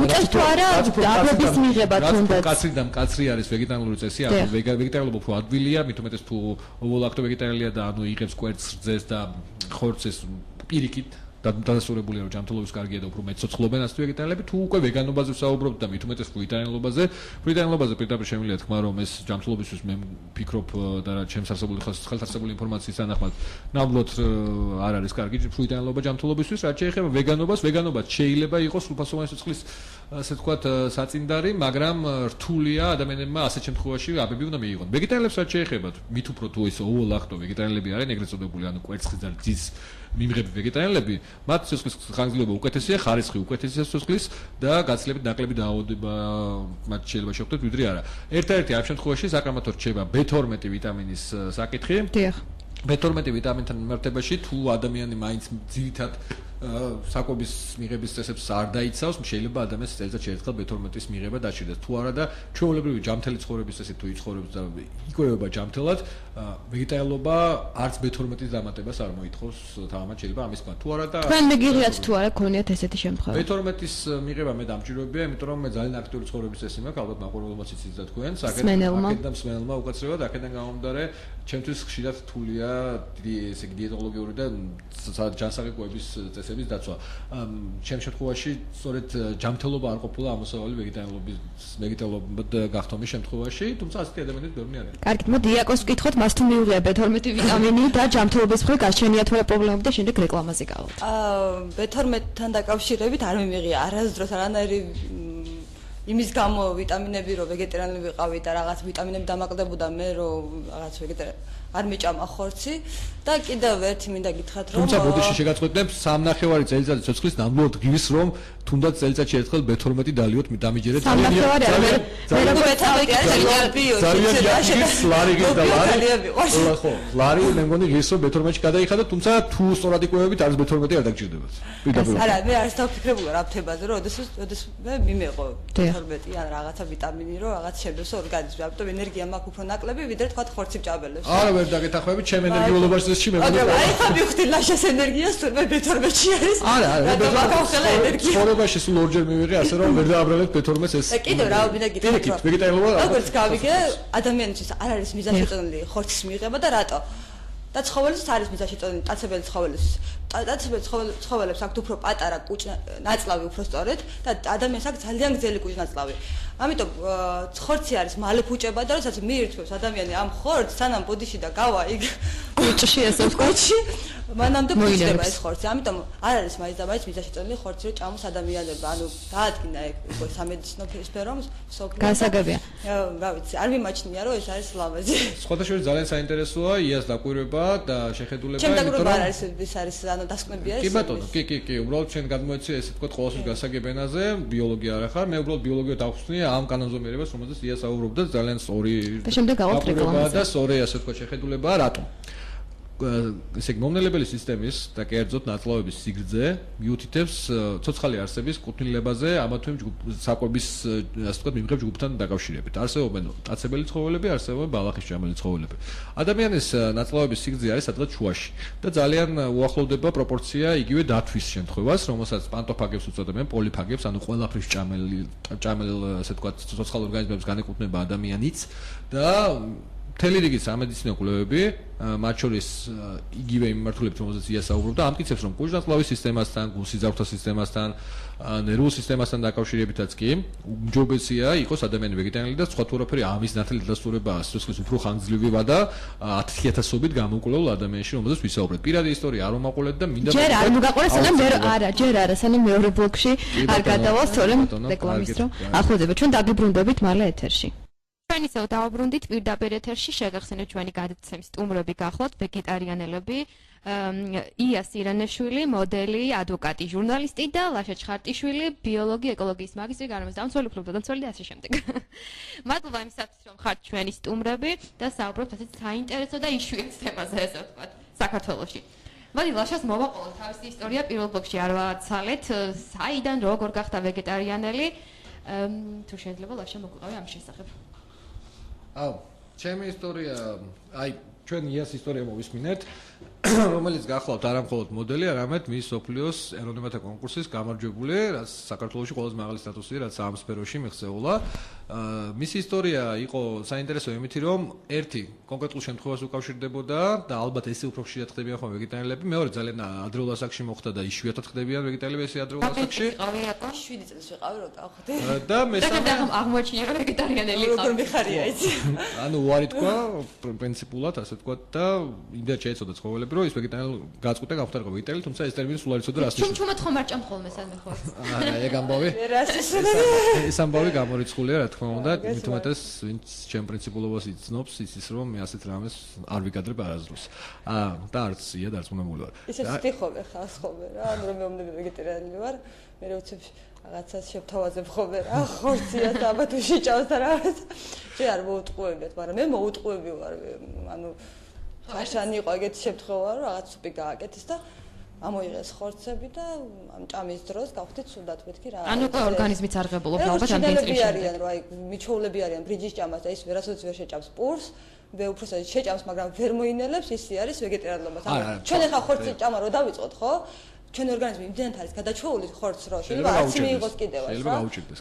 უწევს თუ არა დაბლობის მიღება თუნდაც. კაცრი და მკაცრი არის ვეგეტარიული წესი, ანუ ვეგეტარიელობა უფრო ადვილია, მით უმეტეს თუ ოვოლაქტო ვეგეტარიელია და ანუ იღებს კვერცხს, რძეს და ხორცს პირიქით. დადასტურებულია რომ ჯანმრთელობის კარგია და უფრო მეტ ცოცხლობენ ასეთი ვეგეტარიელები თუ უკვე ვეგანობაზე ვსაუბრობთ და მით უმეტეს ვეგეტარიელობაზე პირდაპირ შემიძლია თქვა რომ ეს ჯანმრთელობისთვის მე ვფიქრობ და რა ჩემს ხელსარსებული ინფორმაციის თანახმად ნამდვილად არ არის კარგი ვეგეტარიელობა ჯანმრთელობისთვის რაც შეეხება ვეგანობას შეიძლება იყოს სრულფასოვანი სიცოცხლის ასე ვთქვათ საწინდარი მაგრამ რთულია ადამიანებმა ასეთ შემთხვევაში აბები უნდა მიიღონ ვეგეტარიელებს რაც შეეხება მით უფრო თუ ის ოვოლაქტო ვეგეტარიელები არიან ეგრეთ წოდებული ანუ კვერცხის და რძის მიმღები ვეგეტარიელები მათ სიცოცხლის ხანგრძლივობა უკეთესია ხარისხი უკეთესია სიცოცხლის და გაცილებით ნაკლები დაავადება მათ შეიძლება შეხვდეთ ვიდრე არა ერთ-ერთი ამ შემთხვევაში საკამათო რჩება B12 ვიტამინის საკითხი დიახ B12 ვიტამინთან მიმართებაში თუ ადამიანი მაინც ძირითად საკვების მიღების წესებს არ დაიცავს შეიძლება ადამიანს წელიწადში ერთხელ B12-ის მიღება დაჭირდეს თუ არა და ჩვეულებრივი ჯამთელი ცხოვრების წესით თუ იცხოვრებს და იკვებება ჯამთელად ვეგეტარიელობა არც B12-ის დამატებას არ მოითხოვს თამამად შეიძლება ამის მაგ თუ არა და თქვენ მეგიღიათ თუ არა ქონიათ ესეთი შემთხვევა B12-ის მიღება მე დამჭირვებია იმიტომ რომ მე ძალიან აქტიური ცხოვრების წესი მაქვს ალბათ მაყურებელმა ციცით და თქვენ საკეთდა მსმენელმა უკაცრავად აქედან გამომდინარე ჩემთვის ხშირად რთულია ესე იგი დიეტოლოგიური და ჯანსაღი წესების დაცვა. ჩემ შემთხვევაში სწორედ ჯამთელობა არ ყოფილა ამოსავალი ვეგეტარიელობად გახდომის შემთხვევაში, თუმცა ასეთი ადამიანები ბევრი არიან. კარგით, მოდი იაკოს ვკითხოთ, მას თუ მიუღია B12 ვიტამინი და ჯამთელობის მხრივ გაჩენია თუ არა პრობლემები და შემდეგ რეკლამაზე გავავთ. B12-თან დაკავშირებით არ მიმიღია არასდროს არანაირი იმის გამო ვიტამინები რო ვეგეტარიანული ვიყავი და რაღაც ვიტამინები დამაკლდებოდა მე რომ რაღაც ვეგეტარიანი არ მიჭამა ხორცი და კიდევ ერთი მინდა გითხრათ რომ თუმცა ბოდიში შეგაწყვეტნებ 3.5 წელიწადის ცოცხლის ნამდვილად ღირს რომ თუნდაც წელიწადში ერთხელ B12 დალიოთ დამიჯერეთ ძალიან ხო ლარი მე მგონი ღირს რომ B12-ში გადაიხადა თუმცა თუ სწორად იკვებებით არის B12 არ დაგჭირდებათ არა მე არის დავფიქრებული რა ფთებაზე რომ ოდესმე მე მიმეყო B12 ან რაღაცა ვიტამინი რომ რაღაც შებესო ორგანიზმი ამიტომ ენერგია მაქვს უფრო ნაკლები ვიდრე თქვა ხორცი მჭაბელებს არა ვერ დაგეთახმები ჩემ ენერგიულობაში წესში მე მგონი აი ხა მივხვდი ლაშას ენერგიას თუ მე B12-ში არის არა მაგახლა ენერგია ცხოვრებაში სულ ორჯერ მივიღე ასე რომ ვერ დააბრალებ B12-ს ეს კიდევ რა მინდა გითხრათ ვეგეტარიელობა როგორც გავიგე ადამიანისთვის არ არის მიზანშეწონილი ხორცის მიღება და რატო და ცხოველს არის მიზანშეწონილი ტაცებელი ცხოველებს აქვთ უფრო პატარა ნაწლავი უფრო სწორედ და ადამიანს აქვს ძალიან გრძელი კუჭნაწლავი ამიტომ ხორცი არის მალე ფუჭება და როდესაც მიირთმევს ადამიანი ამ ხორცს სანამ ბოდიში და გავა იქ კუჭში ასე ვკუჭში მანამდე ფუჭდება ეს ხორცი ამიტომ არ არის მაინც და მაინც მიზანშეწონილი ხორცი რომ ჭამოს ადამიანებმა ანუ დაადგინა ეგ სამედიცინო სფერომ გასაგებია რა ვიცი არ მიმაჩნია რომ ეს არის ლამაზი სხვადასხვა ძალიან საინტერესოა იას დაკვირვება და შეხედულება ჩემ დაკვირვება არ არის ეს არის ანუ დასკვნები არის კი ბატონო კი უბრალოდ ჩვენ გადმოეცი ესე ვთქვათ ყოველთვის გასაგებენაზე ბიოლოგია არ ახარ მე უბრალოდ ბიოლოგიად ავხსნი ამ კანონზომიერებას რომელზეც იას აუბრობდა ძალიან სწორი და შემდეგ გავავთ რეკლამაზე და სწორი ასე ვთქვათ შეხედულებაა რატომ ესე იგი მომნელებელი სისტემის და კერძოდ ნაწლავების სიგრძე მიუთითებს ცოცხალი არსების კუთვნილებაზე ამა თუ იმ საკვების ასე ვთქვათ მიმღებ ჯგუფთან დაკავშირებით არსებობენ ტაცებელი ცხოველები არსებობენ ბალახის ჭამელი ცხოველები ადამიანის ნაწლავების სიგრძე არის სადღაც შუაში და ძალიან უახლოვდება პროპორცია იგივე დათვის შემთხვევას რომელსაც პანტოფაგებს უწოდებენ პოლიფაგებს ანუ ყველაფრის ჭამელ ასე ვთქვათ ცოცხალ ორგანიზმებს განეკუთვნება ადამიანიც და მთელი რიგი სამედიცინო კვლევები, მათ შორის იგივე მიმართულებით, რომელზეც იასაუბრობდა, ამტკიცებს, რომ კუჟნათლავის სისტემასთან, გულსიძარღვთა სისტემასთან, ნერვულ სისტემასთან დაკავშირებითაც კი უმჯობესია იყოს ადამიანი ვეგეტარიანელი და სხვა თუ არაფერი ამის ნათელი დადასტურება სიცოცხლის უფრო ხანგრძლივი ვადა 10,000-ობით გამოკვლეულ ადამიანში, რომელზეც ვისაუბრეთ. პირადი ისტორია არ მომაყოლეთ და მინდა ჯერ არ მოგაყოლეს, სანამ ჯერ არა, სანამ მეორე ბლოკში არ გადავალ, თორემ რეკლამის დრო. ახლოვდება ჩვენ დაგიბრუნდებით მალე ეთერში. ჩვენ ისევ დავაბრუნდით პირდაპირ ეთერში, შეგახსენეთ ჩვენი გადაცემის სტუმრები გახლავთ ვეგეტარიანელები, იას ირანეშვილი, მოდელი, ადვოკატი, ჟურნალისტი და ლაშა ჩხარტიშვილი, ბიოლოგი, ეკოლოგიის მაგისტრი, გარემოს დამცველი, ფლობდამცველი და ასე შემდეგ. მადლობა იმისათვის, რომ ხართ ჩვენი სტუმრები და საუბრობთ ასეთ საინტერესო და იშვიათ თემაზე, ესე ვთქვათ, საქართველოში. მოდი ლაშას მოვაყოლოთ თავისი ისტორია პირველ ბლოკში არ ვაცალეთ, საიდან როგორ გახდა ვეგეტარიანელი, თუ შეიძლება ლაშა მოგვიყავი ამ შესახებ. ჩემი ისტორია, ჩვენ იას ისტორია მოვისმინეთ, რომელიც გახლავთ არა მხოლოდ მოდელი, არამედ მის სოფლიოს ეროვნებათა კონკურსის გამარჯვებული, რაც საქართველოში ყველაზე მაღალი სტატუსია, რაც ამ სფეროში მიღწეულა. მისი ისტორია იყო საინტერესო იმით, რომ ერთი კონკრეტულ შემთხვევას უკავშირდებოდა და ალბათ ესე უფრო ხშირად ხდებიან ხოლმე ვეგეტარიანელები, მეორე ძალიან ადრეულ ასაკში მოხდა და იშვიათად ხდებიან ვეგეტარიანელები ესე ადრეულ ასაკში. 7 წელს ვიყავი რო გავხდი. და მესამე აღმოჩნია რომ ვეგეტარიანელი იყო. როგორ მიხარია იცი. ანუ უარი თქვა პრინციპულად ასე თქვა და იმდენ შეეცოდა ცხოველები რომ ის ვეგეტარიანელი გაწყვიტა გავხდარიყო ვეგეტარიანელი, თუმცა ეს ტერმინი სულ არ იცოდა რას ნიშნავს. ჩუმჩუმად ხომ არ ჭამ ხოლმე სადმე ხო? ეგ ამბავი. ეს ამბავი გამორიცხულია რა თქმა უნდა, მithumetes ვინც ჩემ პრინციპულობას იცნობს, იცის რომ მე ასეთ რამეს არ ვიგადრებ არასდროს. და არც ია და არც უნდა მოვიდა. ისე ვთხოვე ხას ხოლმე რა, ანუ რომ მე უნდა ვეგეტარიანელი ვარ, მე უცებ რაღაცას შევთავაზებ ხოლმე რა, ხორციას და აბა თუ შეჭავს და რაღაც. შე არ მოუტყუებიათ, მაგრამ მე მოუტყუები ვარ, ანუ ხაშანი იყო ეგეთი შემთხვევა, რომ რაღაც სუპი გააკეთეს და ამოიღეს ხორცები და ამ ჭამის დროს გავხდით სუდად მეთქი რა. ანუ უკვე ორგანიზმიც არღებულობს ალბათ ამ წელს. არიან რა, მიჩოვლები არიან ბრინჯის ჭამას და ის ვერასოდეს ვერ შეჭამს პურს, მე უბრალოდ შეჭამს, მაგრამ ვერ მოინელებს, ისი არის ვეგეტარიანობა. ჩვენ ახლა ხორცი ჭამა რო დავიწყოთ, ხო? ჩვენ ორგანიზმი იმდენად არის გადაჩეული ხორცს რო შეიძლება არც მიიღოს კიდევაც რა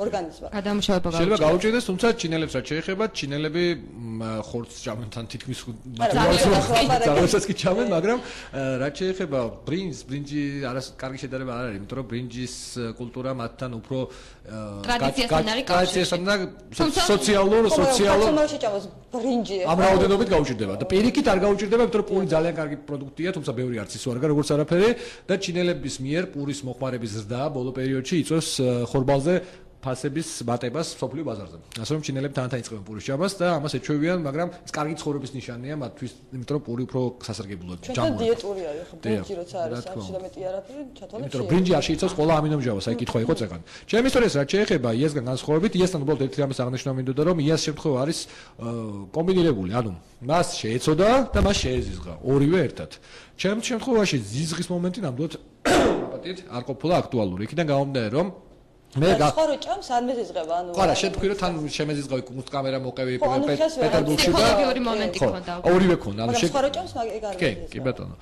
ორგანიზმმა. გადამუშავება შეიძლება გაუჭირდეს, თუმცა ჩინელებს რაც შეეხება, ჩინელები ხორცს ჭამენ თან თითქმის ძალასაც კი ჭამენ, მაგრამ რაც შეეხება ბრინჯი არას კარგი შედარება არ არის, იმიტომ რომ ბრინჯის კულტურა მათთან უფრო ტრადიციასთან არის კავშირი. სოციალურ ხორცს შეჭამოს ბრინჯი. ამ რაოდენობით გაუჭირდება და პირიქით არ გაუჭირდება, იმიტომ რომ პური ძალიან კარგი პროდუქტია, თუმცა ბევრი არც ისო არ გარ როგორც არაფერი და ჩინელების მიერ პურის მოხმარების ზრდა ბოლო პერიოდში იწვევს ხორბალზე ფასების მატებას სოფლიო ბაზარზე. ასე რომ ჩინელები თან იწყებენ პურის ჭამას და ამას ეჩვევიან, მაგრამ ეს კარგი ცხოვრების ნიშანია მათთვის, იმიტომ რომ პური უფრო სასარგებლოა ჭამული. ჩვენ დიეტური არის, ხო, ბრინჯი როცა არის 100 მეტი არაფერი, ჩათვალე. იმიტომ რომ ბრინჯი არ შეიცავს ყველა ამინომჟავას, აი კითხვა იყო წეგან. ჩემი ისტორიას რაც შეეხება იასგან განსხვავებით, იასთან უბრალოდ ერთი რამის აღნიშნა მინდოდა, რომ იას შემთხვევა არის კომბინირებული, ანუ მას შეეცოდა და მას შეეზიზღა, ორივე ერთად. ჩემ შემთხვევაში ზიზღის მომენტი ნამდვილად აპატით არ ყოფილა აქტუალური. იქიდან გამომდინარე, რომ მე ხო რო ჭამს არ მეზიზღება, ანუ არა, შეთქვი რომ თან შემეზიზღავი კამერა მოყევი პეტერბურგში და ფსიქოლოგიური მომენტი ქონდა. ორივე ქონდა, ანუ ხო რო ჭამს მაგ ეგ არ მეზიზღება. კი, ბატონო.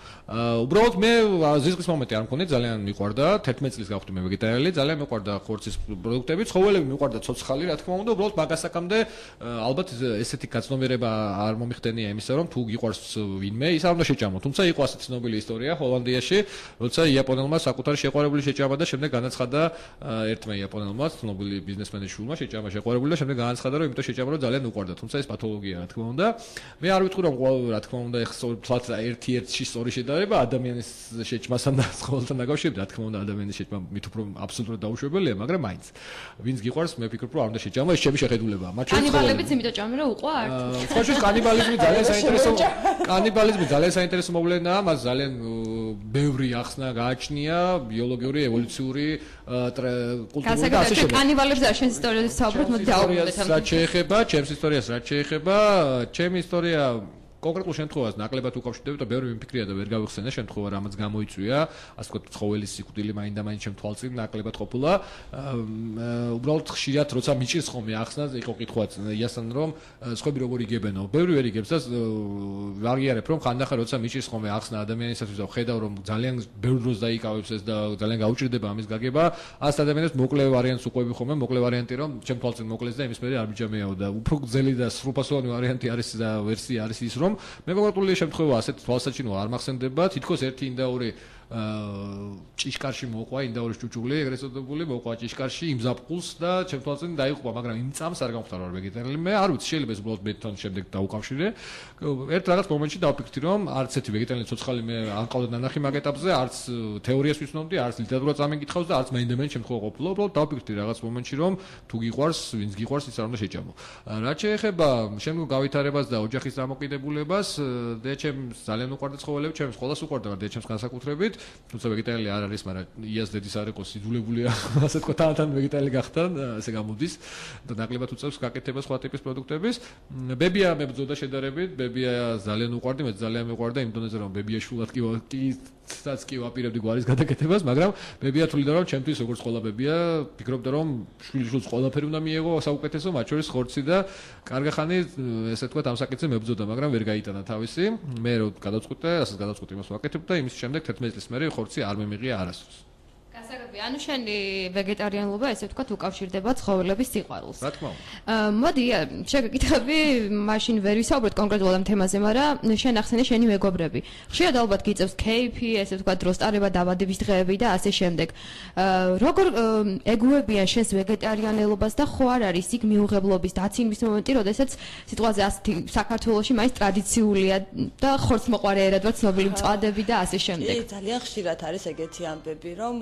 უბრალოდ მე ზიზღის მომენტი არ მქონია, ძალიან მიყვარდა, 11 წლის გავხდი მე ვეგეტარიანელი, ძალიან მიყვარდა ხორცის პროდუქტები, ცხოველები მიყვარდა ცოცხალი, რა თქმა უნდა, უბრალოდ მაგასაკამდე ალბათ ესეთი გაცნობიერება არ მომიხდენია იმისა, რომ თუ გიყვარს ვინმე, ის არ უნდა შეჭამო. თუმცა იყო ასეთი ცნობილი ისტორია ჰოლანდიაში, როცა იაპონელმა საკუთარი შეყვარებული შეჭამა და შემდეგ განაცხადა ერთმა იაპონელმა ცნობილი ბიზნესმენის შვილმა შეჭამა შეყვარებული და შემდეგ განაცხადა რომ იმიტომ შეჭამა რომ ძალიან უყვარდა, თუმცა ეს პათოლოგია რა თქმა უნდა. მე არ ვიტყვი რომ რა თქმა უნდა ეხლა ერთ-ერთი სწორი შედარება ადამიანის შეჭმასთან და ცხოველთან დაკავშირებით, რა თქმა უნდა ადამიანის შეჭმა მით უფრო აბსოლუტურად დაუშვებელია, მაგრამ მაინც ვინც გიყვარს მე ვფიქრობ რომ არ უნდა შეჭამა, ეს ჩემი შეხედულებაა. მათ შორის კანიბალებიც იმიტომ ჭამენ რომ უყვართ. ხოჭის კანიბალიზმი ძალიან საინტერესო მოვლენაა, მას ძალიან ბევრი ახსნა გააჩნია ბიოლოგიური, ევოლუციური კულტურული და ასე შემდეგ. კანიბალებს არ შენ ისტორიას საუბრობთ, მოდი დავუბრუნდეთ ამ. რაც შეეხება ჩემს ისტორიას, რაც შეეხება ჩემი ისტორია კონკრეტულ შემთხვევას ნაკლებად უკავშირდება და ბევრი მიმფიქრია და ვერ გავიხსენე შემთხვევა რამაც გამოიწვია ასე ვთქვათ ცხოველის სიკვდილი მაინდა-მაინც ჩემ თვალწინ ნაკლებად ყოფილა უბრალოდ ხშირად როცა მიჭირს ხოლმე ახსნა იყო კითხვაც იასთან რომ სხვები როგორ იგებენო ბევრი ვერ იგებს და ვაღიარებ რომ ხანდახან როცა მიჭირს ხოლმე ახსნა ადამიანისათვის და ხედავ რომ ძალიან ბევრ დროს დაიკავებს ეს და ძალიან გაუჭირდება ამის გაგება ასეთ ადამიანებს მოკლე ვარიანტს უყვები ხოლმე მოკლე ვარიანტი რომ ჩემ თვალწინ მოკლეს და იმის მერე არ მიჯამეაო და უფრო გრძელი და სრულფასოვანი ვარიანტი არის და ვერსია არის ის რომ მე კონკრეტული შემთხვევა ასეთ თვალსაჩინო არ მახსენდება თითქოს ერთი ინდაური ჭიშკარში მოყვა ინდაურის ჭუჭული ეგრეთ წოდებული მოყვა ჭიშკარში იმ ზაფხულს და ჩემ თვალწინ დაიღუპა მაგრამ იმ წამს არ გამختار ვარ ვეგეტარიელი მე არ ვიცი შეიძლება ეს უბრალოდ მეთან შემდეგ დაუკავშირე ერთ რაღაც მომენტში დავფიქრდი რომ არც ერთი ვეგეტარიელი ცოცხალი მე არ ყავდა ნანახი მაგ ეტაპზე არც თეორიას ვიცნობდი არც ლიტერატურა წამენკითხავს და არც მაინდა-მაინც შემთხვევა ყოფილა უბრალოდ დავფიქრდი რაღაც მომენტში რომ თუ გიყვარს ვინც გიყვარს ის არ უნდა შეჭამო რაც შეეხება შემდგომ გავითარებას და ოჯახის დამოკიდებულებას დედაჩემს ძალიან უყვარდა ცხოველები ჩემს ყოველას უყვარდა დედაჩემს განსაკუთრებით თუმცა ვეგეტარიელი არ არის, მაგრამ იას დედის არ იყო სიძულებულია, ასე თქვა თან ვეგეტარიელი გახდა, ასე გამოდის და ნაკლებად უწევს გაკეთებას სხვა ტიპის პროდუქტების. ბებია მებრძოდა შედარებით, ბებია ძალიან უყვარდი, მე ძალიან მეყვარდა იმ დონეზე რომ ბებია შულად კი ვაპირებდი გვარის გადაკეთებას, მაგრამ ბებია თვლიდა რომ ჩემთვის როგორც ყველა ბებია, ფიქრობდა რომ შვილიშვილს ყველაფერი უნდა მიეღო საუკეთესო, მათ შორის ხორცი და კარგახანი ესე თქვა ამ საკითხზე მებრძოდა, მაგრამ ვერ გაიტანა თავისი. მე რო გადავწყვიტე, ასე გადავწყვიტე იმას ვაკეთებ და იმის შემდეგ 11 წლის მერე ხორცი არ მემიღია არასდროს. გასაგები, ანუ შენი ვეგეტარიანობა ესე ვთქვათ უკავშირდება ცხოველების სიყვარულს. რა თქმა უნდა. მოდი, შეგეკითხები, მაშინ ვერ ვისაუბროთ კონკრეტულად ამ თემაზე, მაგრამ შენ ახსენე შენი მეგობრები. ხშირად ალბათ გიწევს кейფი, ესე ვთქვათ დროს ტარება დაბადების დღეები და ასე შემდეგ. როგორ ეგუებიან შენს ვეგეტარიანელობას და ხო არ არის იქ მიუღებლობის დაცინვის მომენტი, როდესაც სიტყვაზე ასეთი საქართველოში მაინც ტრადიციულია და ხორცმოყვარე ერად ვარ ცნობილი მწვადები და ასე შემდეგ. კი, ძალიან ხშირად არის ეგეთი ამბები, რომ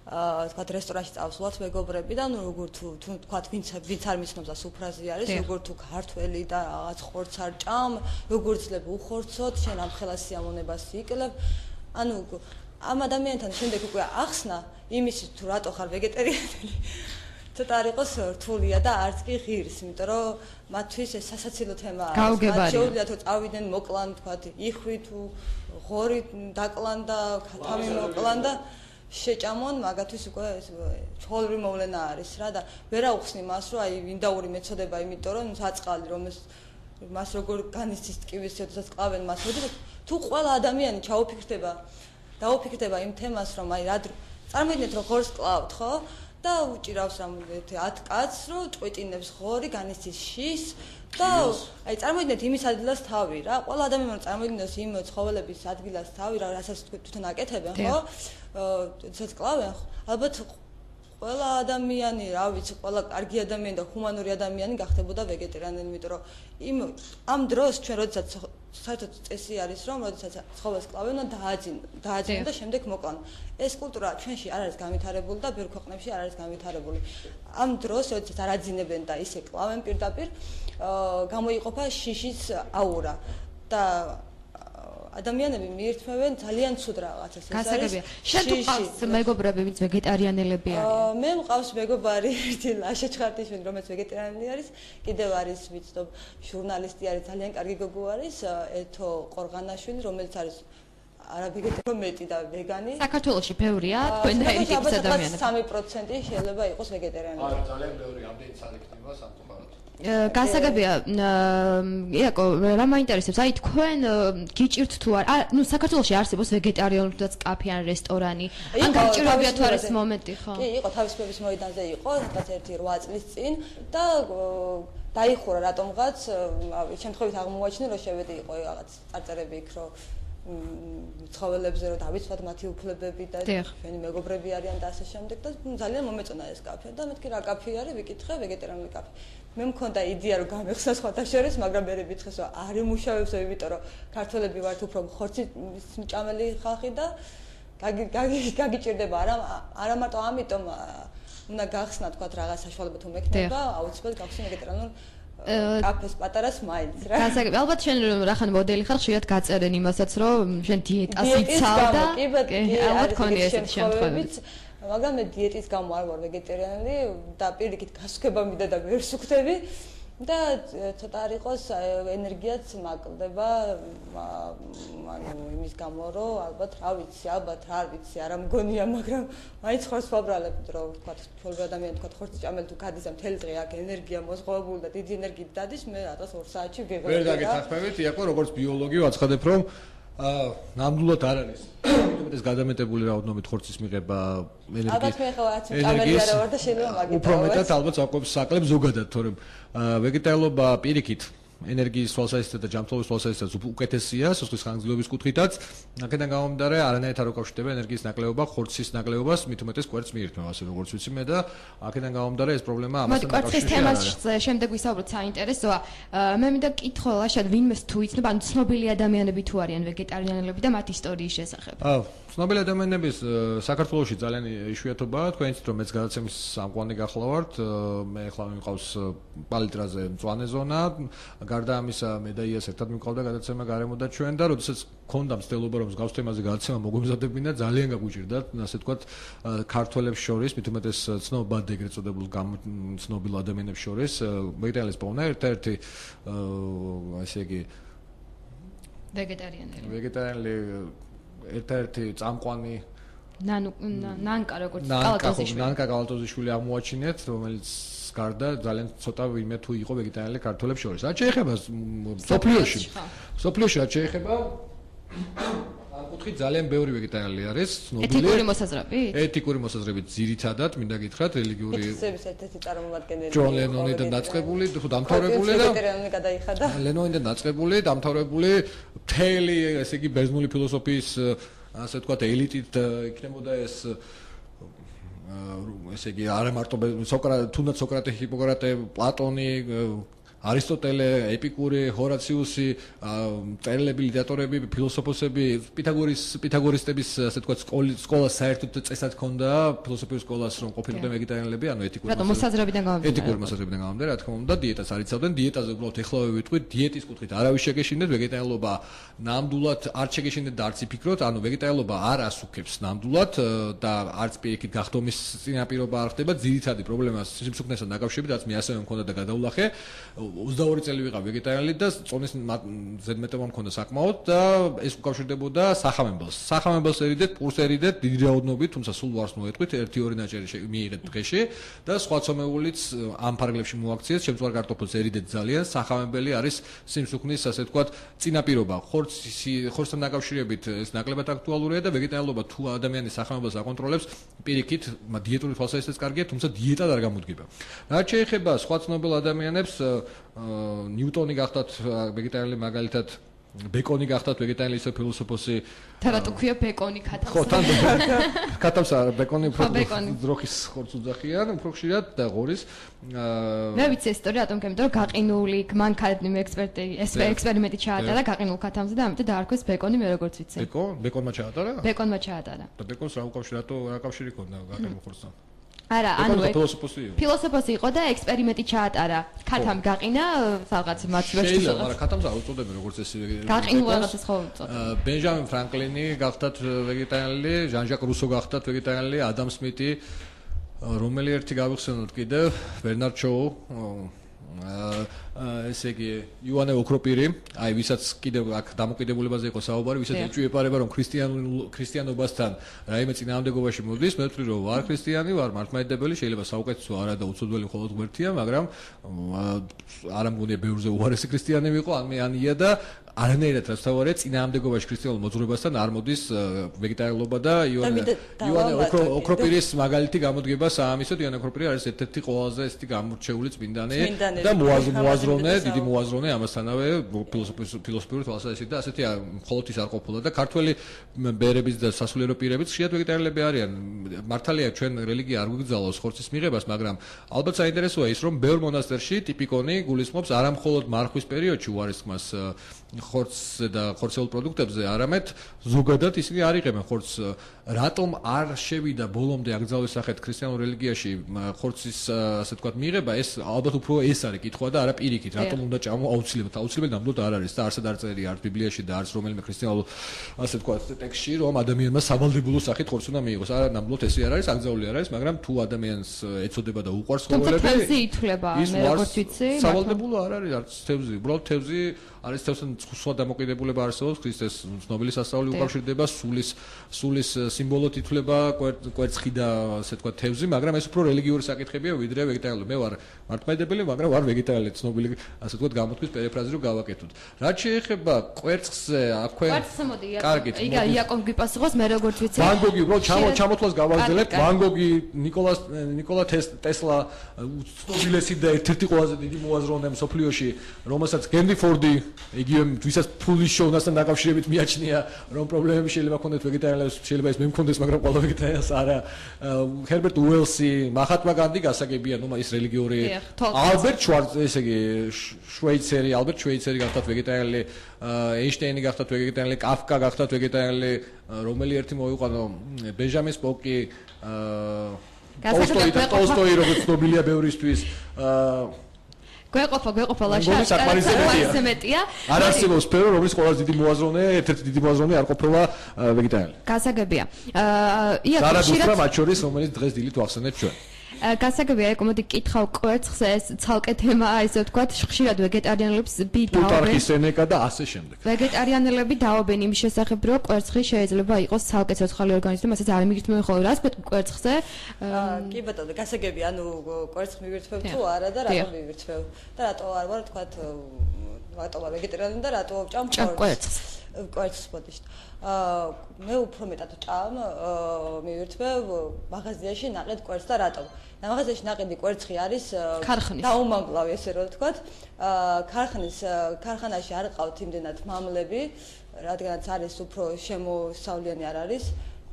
თქვათ რესტორანში წავსვლათ მეგობრები და ნუ როგორ თუ თქვათ ვინც არ მიცნობს და სუფრაზე არის როგორ თუ ქართველი და რაღაც ხორცს არ ჭამ როგორ ძლებ უხორცოთ შენ ამ ხელას სიამოვნებას იკლებ ანუ ამ ადამიანთან შემდეგ უკვე ახსნა იმის თუ რატო ხარ ვეგეტარიანელი ცოტა არ იყოს რთულია და არც კი ღირს იმიტომ რომ მათთვის ეს სასაცილო თემაა გაუგებარია შეუძლიათ რომ წავიდნენ მოკლან თქვათ იხვი თუ ღორი დაკლან და თავი მოკლან და შეჭამონ მაგათვის უკვე ცხოველური მოვლენა არის რა და ვერ აუხსნი მას რომ აი ინდაური მეწოდება იმიტომ რომ საწყალი რომ ეს მას როგორ განიცდის ტკივის შესაძლოა კლავენ მას მოდი თუ ყველა ადამიანი დაუფიქრდება იმ თემას რომ აი რა წარმოიდგინეთ რომ ღორს კლავთ ხო და უჭირავს რამ 10 კაცს რომ წვეტინებს ღორი განიცდის შის და აი წარმოიდგინეთ იმის ადგილას თავი რა ყველა ადამიანი წარმოიდგინოს იმ ცხოველების ადგილას თავი რა რასაც თვითონ აკეთებენ ხო ცოტა კლავენ ალბათ ყველა ადამიანი რა ვიცი ყველა კარგი ადამიანი და ჰუმანური ადამიანი გახდებოდა ვეგეტარიანელი იმიტომ რომ ამ დროს ჩვენ როდესაც საერთოდ წესი არის რომ როდესაც ცხოველს კლავენ და დააძინონ და შემდეგ მოკლან ეს კულტურა ჩვენში არ არის განვითარებული და ბევრ ქვეყნებში არ არის განვითარებული ამ დროს როდესაც არ აძინებენ და ისე კლავენ პირდაპირ გამოიყოფა შიშის აურა და ადამიანები მიირთმევენ ძალიან ცუდ რაღაცას ეს არის. გასაგებია. შენ თუ ყავს მეგობრები, ვინც ვეგეტარიანელები არიან? მე მყავს მეგობარი, ერთი ლაშა ჩხარტიშვილი, რომელიც ვეგეტარიანელი არის, კიდევ არის ვიცნობ ჟურნალისტი არის, ძალიან კარგი გოგო არის, ეთო ყორღანაშვილი, რომელიც არის არაბეგეტარო მეტი და ვეგანი. საქართველოში ბევრია თქვენ და ეს ტიპის ადამიანები. 3% შეიძლება იყოს ვეგეტარიანელი. არა, ძალიან ბევრი ამდენი სალექტივა სამწუხაროდ. გასაგებია, იაკო, რა მაინტერესებს? აი თქვენ გიჭირთ თუ არა, ნუ საქართველოში არსებობს ვეგეტარიანულადაც კაფე ან რესტორანი. ან გაჭირვებია თუ არა ეს მომენტი, ხო? კი, იყო თავისუფლების მოედანზე იყო, სადაც ერთი 8 წლის წინ და დაიხურა რატომღაც, შემთხვევით აღმოაჩინე, რომ შევედი იყო რაღაც წარწერები იქ, რომ ცხოველებზე რომ დავიცვათ მათი უფლებები და ჩვენი მეგობრები არიან და ასე შემდეგ და ძალიან მომეწონა ეს კაფე და მეთქი რა კაფე არის ვიკითხე ვეგეტარიანული კაფე მე მქონდა იდეა რომ გამეხსნა სხვათა შორის მაგრამ მე ვიტყეს რომ არ იმუშავებს იმიტომ რომ ქართველები ვართ უფრო ხორცი მჭამელი ხალხი და გაგიჭირდება არა მარტო ამიტომ უნდა გახსნა თქვა რაღაც საშუალება თუ მექნება აუცილებლად გავხსნი ვეგეტარიანულ კაფეს პატარას მაინც რა. გასაგები, ალბათ შენ რახან მოდელი ხარ, ხშირად გაწერენ იმასაც, რომ შენ დიეტას იცავ და ალბათ ქონია ესეთი შემთხვევები. მაგრამ მე დიეტის გამო არ ვარ ვეგეტარიანელი და პირიქით გასუქება მინდა და ვერ სუქდები. და ცოტა არ იყოს ენერგიაც მაკლდება ანუ იმის გამო რომ ალბათ არ ვიცი არა მგონია მაგრამ მაინც ხორცს ვაბრალებ რომ თქვა ჩვენი ადამიანი თქვა ხორცი ჭამელი თუ გადის და მთელი დღე აქ ენერგია მოსღობებული და დიდი ენერგიით დადის მე რატოს 2 საათში ვიღებ ვერ დაგეთანხმებით იაკო როგორც ბიოლოგი ვაცხადებ რომ ნამდვილად არ არის მეტად გადამეტებული რაოდენობით ხორცის მიღება ენერგიის ალბათ მე ხო რაც ჭამელი არა ვარ და შეიძლება მაგით უფრო მეტად ალბათ საკვებს ზოგადად თორემ ვეგეტალობა პირიქით ენერგიის თვალსაზრისით და ჯანმრთელობის თვალსაზრისით უკეთესია სისხლის ხანგრძლივობის კუთხითაც. აქედან გამომდინარე არანაირად არ უკავშირდება ენერგიის ნაკლებობა ხორცის ნაკლებობას, მით უმეტეს კვერცხს მიირთმევა, ასე როგორც ვიცი მე და აქედან გამომდინარე ეს პრობლემა ამასთან კვერცხის თემაზე შემდეგ ვისაუბროთ საინტერესოა. მე მინდა კითხვა შედ ვინმეს თუ იცნობა, ანუ ცნობილი ადამიანები თუ არიან ვეგეტარიანელები და მათ ისტორიის შესახებ. ცნობილი ადამიანების საქართველოში ძალიან იშვიათობაა, თქვენ იცით რომ მეც გადაცემის სამყარო გახლავართ, მე ახლა მიყავს პალიტრაზე მწვანე ზონა, გარდა ამისა მე და იას ერთად მიყავდა გადაცემა გარემოდა ჩვენ და როდესაც გქონდა მცდელობა რომ მსგავს თემაზე გადაცემა მოგვიმზადებინა ძალიან გაგვიჭირდა, ასე ვთქვათ, ქართველებს შორის, მით უმეტეს ცნობად ეგრეთ წოდებულ ცნობილ ადამიანებს შორის, ვეგეტარიანელის პოვნა ერთ-ერთი ასე იგი ვეგეტარიანელი ერთ-ერთი წამყვანი ნანკა როგორც კალატოზიშვილი. ნანკა კალატოზიშვილი აღმოაჩინეთ, რომელიც გარდა ძალიან ცოტა ვინმე თუ იყო ვეგეტარიანელი ქართველებს შორის. რაც შეეხება სოფლიოში რაც შეეხება ამ კუთხით ძალიან ბევრი ვეგეტარიანელი არის, ცნობილი. ეთიკური მოსაზრებით? ეთიკური მოსაზრებით ძირითადად, მინდა გითხრათ, რელიგიური ეთიკების ერთ-ერთი წარმომადგენელი. ჯონ ლენონიდან დაწყებული, თუ დამთავრებული და ვეგეტარიანელი გადაიხადა. ლენონიდან დაწყებული, დამთავრებული მთელი, ესე იგი, ბერძნული ფილოსოფიის ასე ვთქვათ, ელიტით იქნებოდა ეს ესე იგი არა მარტო თუნდაც სოკრატე, ჰიპოკრატე, პლატონი, არისტოტელე, ეპიკური, ჰორაციუსი, წერილები, ლიტერატორები, ფილოსოფოსები, პითაგორისტების ასე ვთქვათ, სკოლა საერთოდ წესად ჰქონდა ფილოსოფიის სკოლას რომ ყოფილიყო ვეგეტარიანელები, ანუ ეთიკური მოსაზრებიდან გამომდინარე, რა თქმა უნდა, დიეტას არ იცავდნენ, დიეტაზე უბრალოდ ეხლავე ვიტყვით, დიეტის კუთხით არავის შეგეშინდეთ, ვეგეტარიანობა ნამდვილად არ შეგეშინდეთ და არც იფიქროთ, ანუ ვეგეტარიანობა არ ასუქებს ნამდვილად და არც პირიქით გახდომის წინაპირობა არ ხდება, ძირითადი პრობლემა სიმსუქნესთან დაკავშირებით, რაც მე ასევე მქონდა და გადავლახე 22 წელი ვიყავ ვეგეტარიანელი და წონის ზედმეტობა მქონდა საკმაოდ და ეს უკავშირდებოდა სახამებელს. სახამებელს ერიდეთ, პურს ერიდეთ დიდი რაოდენობით, თუმცა სულ ვარს მოეტყვით, 1-2 ნაჭერი მიიღეთ დღეში და სხვა ცომეულიც ამ ფარგლებში მოაქციეს, შემწვარ კარტოფილს ერიდეთ ძალიან. სახამებელი არის სიმსუქნის, ასე ვთქვათ, წინაპირობა. ხორცთან დაკავშირებით ეს ნაკლებად აქტუალურია და ვეგეტარიანობა თუ ადამიანის სახამებელს აკონტროლებს, პირიქით, დიეტური თვალსაზრისით კარგია, თუმცა დიეტად არ გამოდგება. რაც შეეხება სხვა ცნობილ ადამიანებს ნიუტონი გახდათ ვეგეტარიანელი მაგალითად ბეკონი გახდათ ვეგეტარიანელი ისე ფილოსოფოსი თარატ უქვია ბეკონი ქათამს ხო თან ქათამს არა ბეკონი უფრო ძროხის ხორცს უძახიან უფრო ხშირად და ღორის მე ვიცი ეს ისტორია რატომ გემდა რომ გაყინული მანქანები ექსპერიმენტი ჩაატარა გაყინულ ქათამზე და ამიტომ დაარქვეს ბეკონი მე როგორც ვიცი ბეკონმა ჩაატარა და ბეკონს რა უკავშირი რა კავშირი ჰქონდა გაყინულ ხორცთან არა, ანუ ფილოსოფოსი იყო და ექსპერიმენტი ჩაატარა. ქათამ გაყინა რაღაც მაცივერში. შეიძლება, მაგრამ ქათამს არ უწოდებენ როგორც ეს გაყინულ რაღაცას ხო უწოდებენ. ბენჟამინ ფრანკლინი გახდათ ვეგეტარიანელი, ჟან-ჟაკ რუსო გახდათ ვეგეტარიანელი, ადამ სმითი, რომელი ერთი გავიხსენოთ კიდევ, ბერნარდ შოუ, ესე იგი იოანე ოქროპირი, აი ვისაც კიდევ აქ დამოკიდებულებაზე იყო საუბარი, ვისაც ეჭვიეპარება რომ ქრისტიანობასთან რაიმე წინააღმდეგობაში მოდის, მე ვთვლი რომ ვარ ქრისტიანი, ვარ მართლმადიდებელი, შეიძლება საუკეთესო არა და უცოდველი მხოლოდ ღმერთია, მაგრამ არ ამგონია ბევრზე უარესი ქრისტიანი ვიყო, ან მე ანია და არანაირად რაც თავარია წინააღმდეგობაში ქრისტიანულ მოძღვრებასთან არ მოდის ვეგეტარიანობა და იოანე ოქროპირის მაგალითი გამოდგება საამისოდ. იოანე ოქროპირი არის ერთ-ერთი ყველაზე ესეთი გამორჩეული წმინდანი და მოაზროვნე, დიდი მოაზროვნე ამასთანავე ფილოსოფიური თვალსაზრისით და ასეთი მხოლოდ ის არ ყოფილა და ქართველი ბერების და სასულიერო პირებიც ხშირად ვეგეტარიანელები არიან. მართალია ჩვენ რელიგია არ გვიგზავნოს ხორცის მიღებას, მაგრამ ალბათ საინტერესოა ის რომ ბევრ მონასტერში ტიპიკონი გულისხმობს არა მხოლოდ მარხვის პერიოდში უარესქმას ხორცზე და ხორცეულ პროდუქტებზე, არამედ ზოგადად ისინი არ იღებენ ხორცს. რატომ არ შევიდა ბოლომდე აკრძალვის სახით ქრისტიანულ რელიგიაში ხორცის ასე ვთქვათ მიღება, ეს ალბათ უფრო ეს არის კითხვა და არა პირიქით, რატომ უნდა ჭამო აუცილებლად ნამდვილად არ არის და არსად არ წერია არც ბიბლიაში და არც რომელიმე ქრისტიანულ ასე ვთქვათ ტექსტში, რომ ადამიანმა სავალდებულო სახით ხორცი უნდა მიიღოს. არა, ნამდვილად ესე არ არის, აკრძალული არ არის, მაგრამ თუ ადამიანს ეწოდება და უყვარს ხოველები, თუმცა თევზი ითვლება, მე როგორც ვიცი, სავალდებულო არ არის არც თევზი, უბრალოდ თევზი არის თევზთან სხვა დამოკიდებულება არსებობს, ქრისტეს ცნობილი სასწაული უკავშირდება, სულის სიმბოლოდ ითვლება კვერცხი და ასე ვთქვათ თევზი, მაგრამ ეს უფრო რელიგიური საკითხებია ვიდრე ვეგეტარიალური. მე ვარ მართლმადიდებელი, მაგრამ ვარ ვეგეტარიელი, ცნობილი ასე ვთქვათ გამოთქმის პერიფრაზი რო გავაკეთოთ. რაც შეეხება კვერცხზე, აქვე კარგი, იაკობ გიპასუხოს, მე როგორც ვიცი. ვან გოგი, უბრალოდ ჩამოთვლას გავაგრძელებ. ვან გოგი, ნიკოლა ტესლა, უცნობილესი და ერთ-ერთი ყველაზე დიდი მოაზროვნე მსოფლიოში, რომელსაც ჰენრი ფორდი იგივე ვისაც ფულის შოვნასთან დაკავშირებით მიაჩნია, რომ პრობლემები შეიძლება ქონდეთ ვეგეტარიელებს, შეიძლება ეს მე მქონდეს, მაგრამ ყველა ვეგეტარიელს არა. ჰერბერტ უელსი, მაჰატმა განდი გასაგებია, ნუ ის რელიგიური ალბერტ ესე იგი ალბერტ შვეიცერი გახდათ ვეგეტარიელი, ეინშტეინი გახდათ ვეგეტარიელი, კაფკა გახდათ ვეგეტარიელი, რომელი ერთი მოვიყვანო, ბენჟამინ სპოკი, ტოლსტოი როგორც ცნობილია ბევრისთვის, გვეყოფა ლაშა საკმარისემეტია. არ არსებობს სფერო, რომლის ყველაზე დიდი მოაზროვნე, ერთ-ერთი დიდი მოაზროვნე არ ყოფილა ვეგეტარიელი. გასაგებია. ზარადუსტრა მათ შორის, რომელიც დღეს დილით ვახსენეთ ჩვენ. გასაგებია, ეკომოდი კითხავ კვერცხს, ეს ცალკე თემაა, ისე ვთქვათ, ხშირად ვეგეტარიანელებს დაობენ. პუტარქის სენეკა და ასე შემდეგ. ვეგეტარიანელები დაობენ იმის შესახებ, რომ კვერცხი შეიძლება იყოს ცალკე ცოცხალი ორგანიზმი, მასაც არ მიგირთმევენ ხოლმე რას კვერცხზე. კი ბატონო, გასაგებია, ანუ კვერცხს მივირთმევ თუ არა და რატომ მივირთმევ და რატო არ ვარ ვთქვათ, რატო ვარ ვეგეტარიანი და რატო ვჭამ კვერცხს. კვერცხს ბოდიშ. მე უფრო მეტად ჭამ, მივირთმევ მაღაზიაში ნაყედ კვერცხს და რატომ? მაღაზიაში ნაყედი კვერცხი არის დაუმამკლავი, ესე რომ ვთქვათ. ქარხანაში არ ყავთ იმდენად მამლები, რადგანაც არის უფრო შემოსავლიანი არ არის.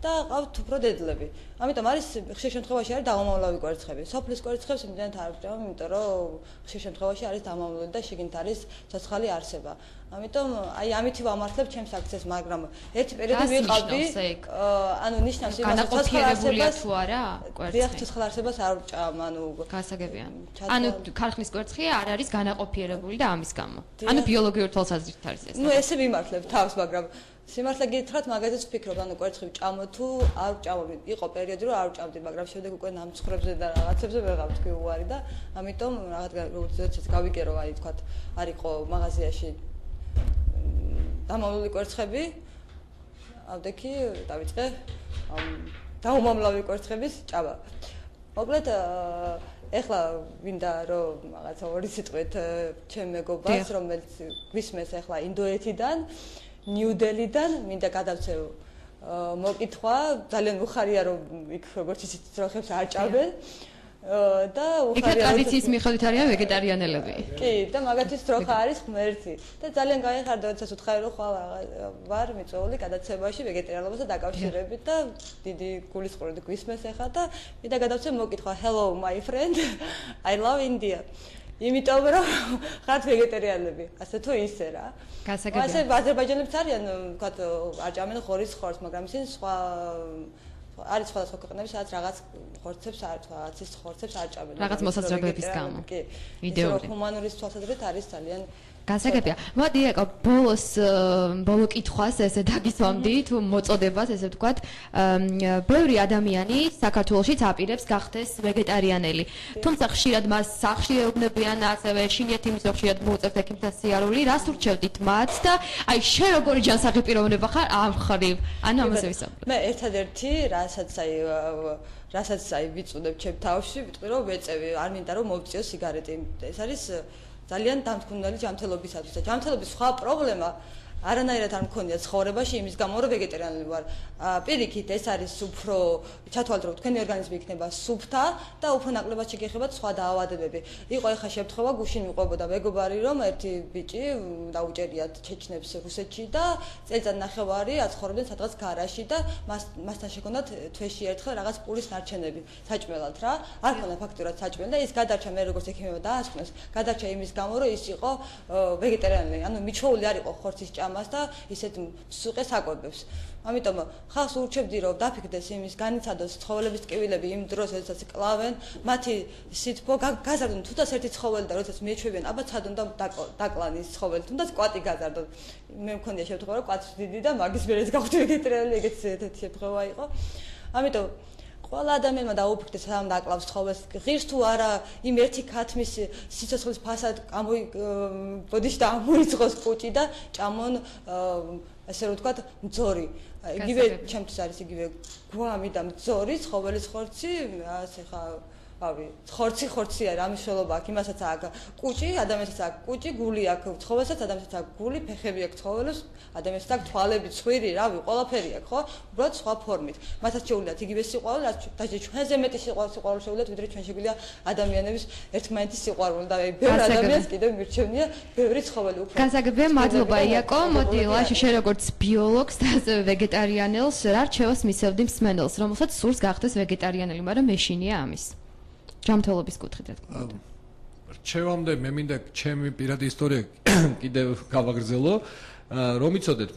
და ყავთ უფრო დედლები. ამიტომ არის ხშირ შემთხვევაში არის დაუმამლავი კვერცხები. სოფლის კვერცხებს იმდენად არ ვჭამ, იმიტომ რომ ხშირ შემთხვევაში არის დამამლული და შიგნით არის ცოცხალი არსება. ამიტომ აი ამითი ვამართლებ ჩემს აქციას, მაგრამ ერთი პერიოდი ვიყავდი, ანუ ნიშნავს იმას, რომ ცოცხალ არსებას თუ არა კვერცხი. დიახ, ცოცხალ არსებას არ ვჭამ, ანუ გასაგებია. ანუ ქარხნის კვერცხი არ არის განაყოფიერებული და ამის გამო. ანუ ბიოლოგიურ თვალსაზრისით არის ეს. ნუ ესე ვიმართლებ თავს, მაგრამ სიმართლე გითხრათ, მაგაზეც ვფიქრობ, ანუ კვერცხი ვჭამო თუ არ ვჭამო. იყო პერიოდი, რომ არ ვჭამდი, მაგრამ შემდეგ უკვე ნამცხრებზე და რაღაცებზე ვეღარ ვთქვი უარი და ამიტომ რაღაცა გავიგერო, აი თქვათ, არ იყო მაღაზიაში დამამლული კვერცხები. ავდექი დავიწყე დაუმამლავი კვერცხების ჭამა. მოკლედ ეხლა მინდა რომ რაღაცა ორი სიტყვით ჩემ მეგობარს, რომელიც გვისმენს ეხლა ინდოეთიდან ნიუ-დელიდან მინდა გადავცევ მოკითხვა, ძალიან უხარია რომ იქ როგორც ისიც ძროხებს არ ჭამენ და უხარია რომ ტრადიციის მიხედვით არიან ვეგეტარიანელები. კი, და მაგათთვის ძროხა არის ღმერთი და ძალიან გაიხარდა, როდესაც უთხარი რომ ხვალ ვარ მიწვეული გადაცემაში ვეგეტარიანობასთან დაკავშირებით და დიდი გულისწყრობით გვისმენს ეხლა და მინდა გადავცევ მოკითხვა Hello my friend, I love India. იმიტომ რომ ხართ ვეგეტარიანები, ასე თუ ისე რა. გასაგებია. ასე აზერბაიჯანელებს არიან, ვთქვათ, არ ჭამენ ხორის ხორცს, მაგრამ ისინი სხვა არის სხვადასხვა ქვეყნები, სადაც რაღაც ხორცებს არ რაღაცის ხორცებს არ ჭამენ. რაღაც მოსაზრებების გამო. კი. იდეური. ჰუმანურის თვალსაზრისით არის ძალიან გასაგებია. მოდი ეკო ბოლო კითხვას ესე დაგისვამდი თუ მოწოდებას ესე ვთქვათ. ბევრი ადამიანი საქართველოშიც აპირებს გახდეს ვეგეტარიანელი. თუმცა ხშირად მას სახლში ეუბნებიან, ასევე შინიათ იმის რომ ხშირად მოუწევთ ექიმთან სიარული, რას ურჩევდით მათ და აი შენ როგორი ჯანსაღი პიროვნება ხარ ამ ხრივ? ანუ ამაზე ვისაუბრებ. მე ერთადერთი რასაც ვიწუნებ ჩემ თავში, ვიტყვი რომ ვეწევი, არ მინდა რომ მოვწიო სიგარეტი. ეს არის ძალიან დამთქმული ჯანმრთელობისათვის და ჯანმრთელობის სხვა პრობლემა არანაირად არ მქონია ცხოვრებაში იმის გამო რომ ვეგეტარიანული ვარ. პირიქით ეს არის უფრო ჩათვალეთ რომ თქვენი ორგანიზმი იქნება სუფთა და უფრო ნაკლებად შეგეხებათ სხვა დაავადებები. იყო ეხა შემთხვევა გუშინ მიყვებოდა მეგობარი რომ ერთი ბიჭი დაუჭერიათ ჩეჩნებს რუსეთში და წელიწად ნახევარი აცხოვრებდნენ სადღაც გარაში და მასთან შეგონათ თვეში ერთხელ რაღაც პურის ნარჩენები საჭმელად რა. არ ქონდა ფაქტურად საჭმელი და ის გადარჩა მე როგორც ექიმებმა დაასკვნეს. გადარჩა იმის გამო რომ ის იყო ვეგეტარიანული, ანუ მიჩვეული არ იყო ხორცის ჭამას და ისეთ სუყეს აკვებებს. ამიტომ ხალხს ურჩევდი რომ დაფიქრდეს იმის განიცადოს ცხოველების ტკივილები იმ დროს როდესაც კლავენ, მათი სითბო გაზარდონ თუნდაც ერთი ცხოველი და როდესაც მიეჩვევიან, აბა ცად უნდა დაკლან ის ცხოველი, თუნდაც კვატი გაზარდონ. მე მქონია შემთხვევა რომ კვატს ვდიდი და მაგის მერეც გავხდი ვეგეტარიანული, ეგეც ერთ შემთხვევა იყო. ამიტომ ყველა ადამიანმა დაუფიქრდეს სამ დაკლავს ცხოველს, ღირს თუ არა იმ ერთი ქათმის სიცოცხლის ფასად ბოდიში და ამოიწყოს კუჭი და ჭამონ ასე რომ ვთქვათ მძორი. იგივე ჩემთვის არის იგივე გვამი და მძორი, ცხოველის ხორცი, ასე ხა ხორცი არის, ამის შელობა აქვს, იმასაც აქვს კუჭი, ადამიანსაც აქვს კუჭი, გული აქვს ცხოველსაც, ადამიანსაც აქვს გული, ფეხები აქვს ცხოველს, ადამიანსაც აქვს თვალები, ცხვირი, რავი, ყველაფერი აქვს, ხო? უბრალოდ სხვა ფორმით. მათაც შეუძლიათ იგივე სიყვარული, რაც ჩვენზე მეტი სიყვარული შეუძლიათ, ვიდრე ჩვენ შეგვიძლია ადამიანების ერთმანეთის სიყვარული და ბევრ ადამიანს კიდევ მირჩევნია ბევრი ცხოველი უფრო. გასაგებია, მადლობა იაკო. მოდი, ლაში შენ როგორც ბიოლოგს და ასევე ვეგეტარიანელს რა რჩევას მისევდი მსმენელს, რომელსაც სურს გახდეს ვეგეტარიანელი, მაგრამ მეშინია ამის. ჯანმრთელობის კუთხით რა თქმა უნდა. რჩევამდე მე მინდა ჩემი პირადი ისტორია კიდევ გავაგრძელო, რომ იცოდეთ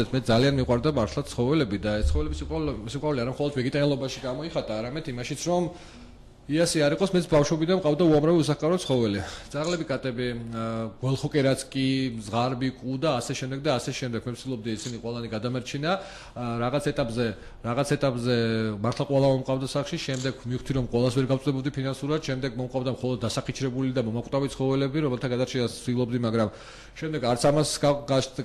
მე ძალიან მიყვარდა მართლა ცხოველები და ეს ცხოველების სიყვარული არა მხოლოდ ვეგეტარიანობაში გამოიხატა, არამედ იმაშიც რომ იასი არ იყოს, მეც ბავშვობიდან მყავდა უამრავი უსახკარო ცხოველი. ძაღლები, კატები, გველხოკერაც კი, ზღარბი, კუ და ასე შემდეგ და ასე შემდეგ. მე ვცდილობდი ისინი ყველანი გადამერჩინა. რაღაც ეტაპზე მართლა ყველა მომყავდა სახლში, შემდეგ მივხვდი რომ ყველას ვერ გავწდებოდი ფინანსურად, შემდეგ მომყავდა მხოლოდ დასახიჩრებული და მომაკვდავი ცხოველები, რომელთა გადარჩენას ვცდილობდი, მაგრამ შემდეგ არც ამას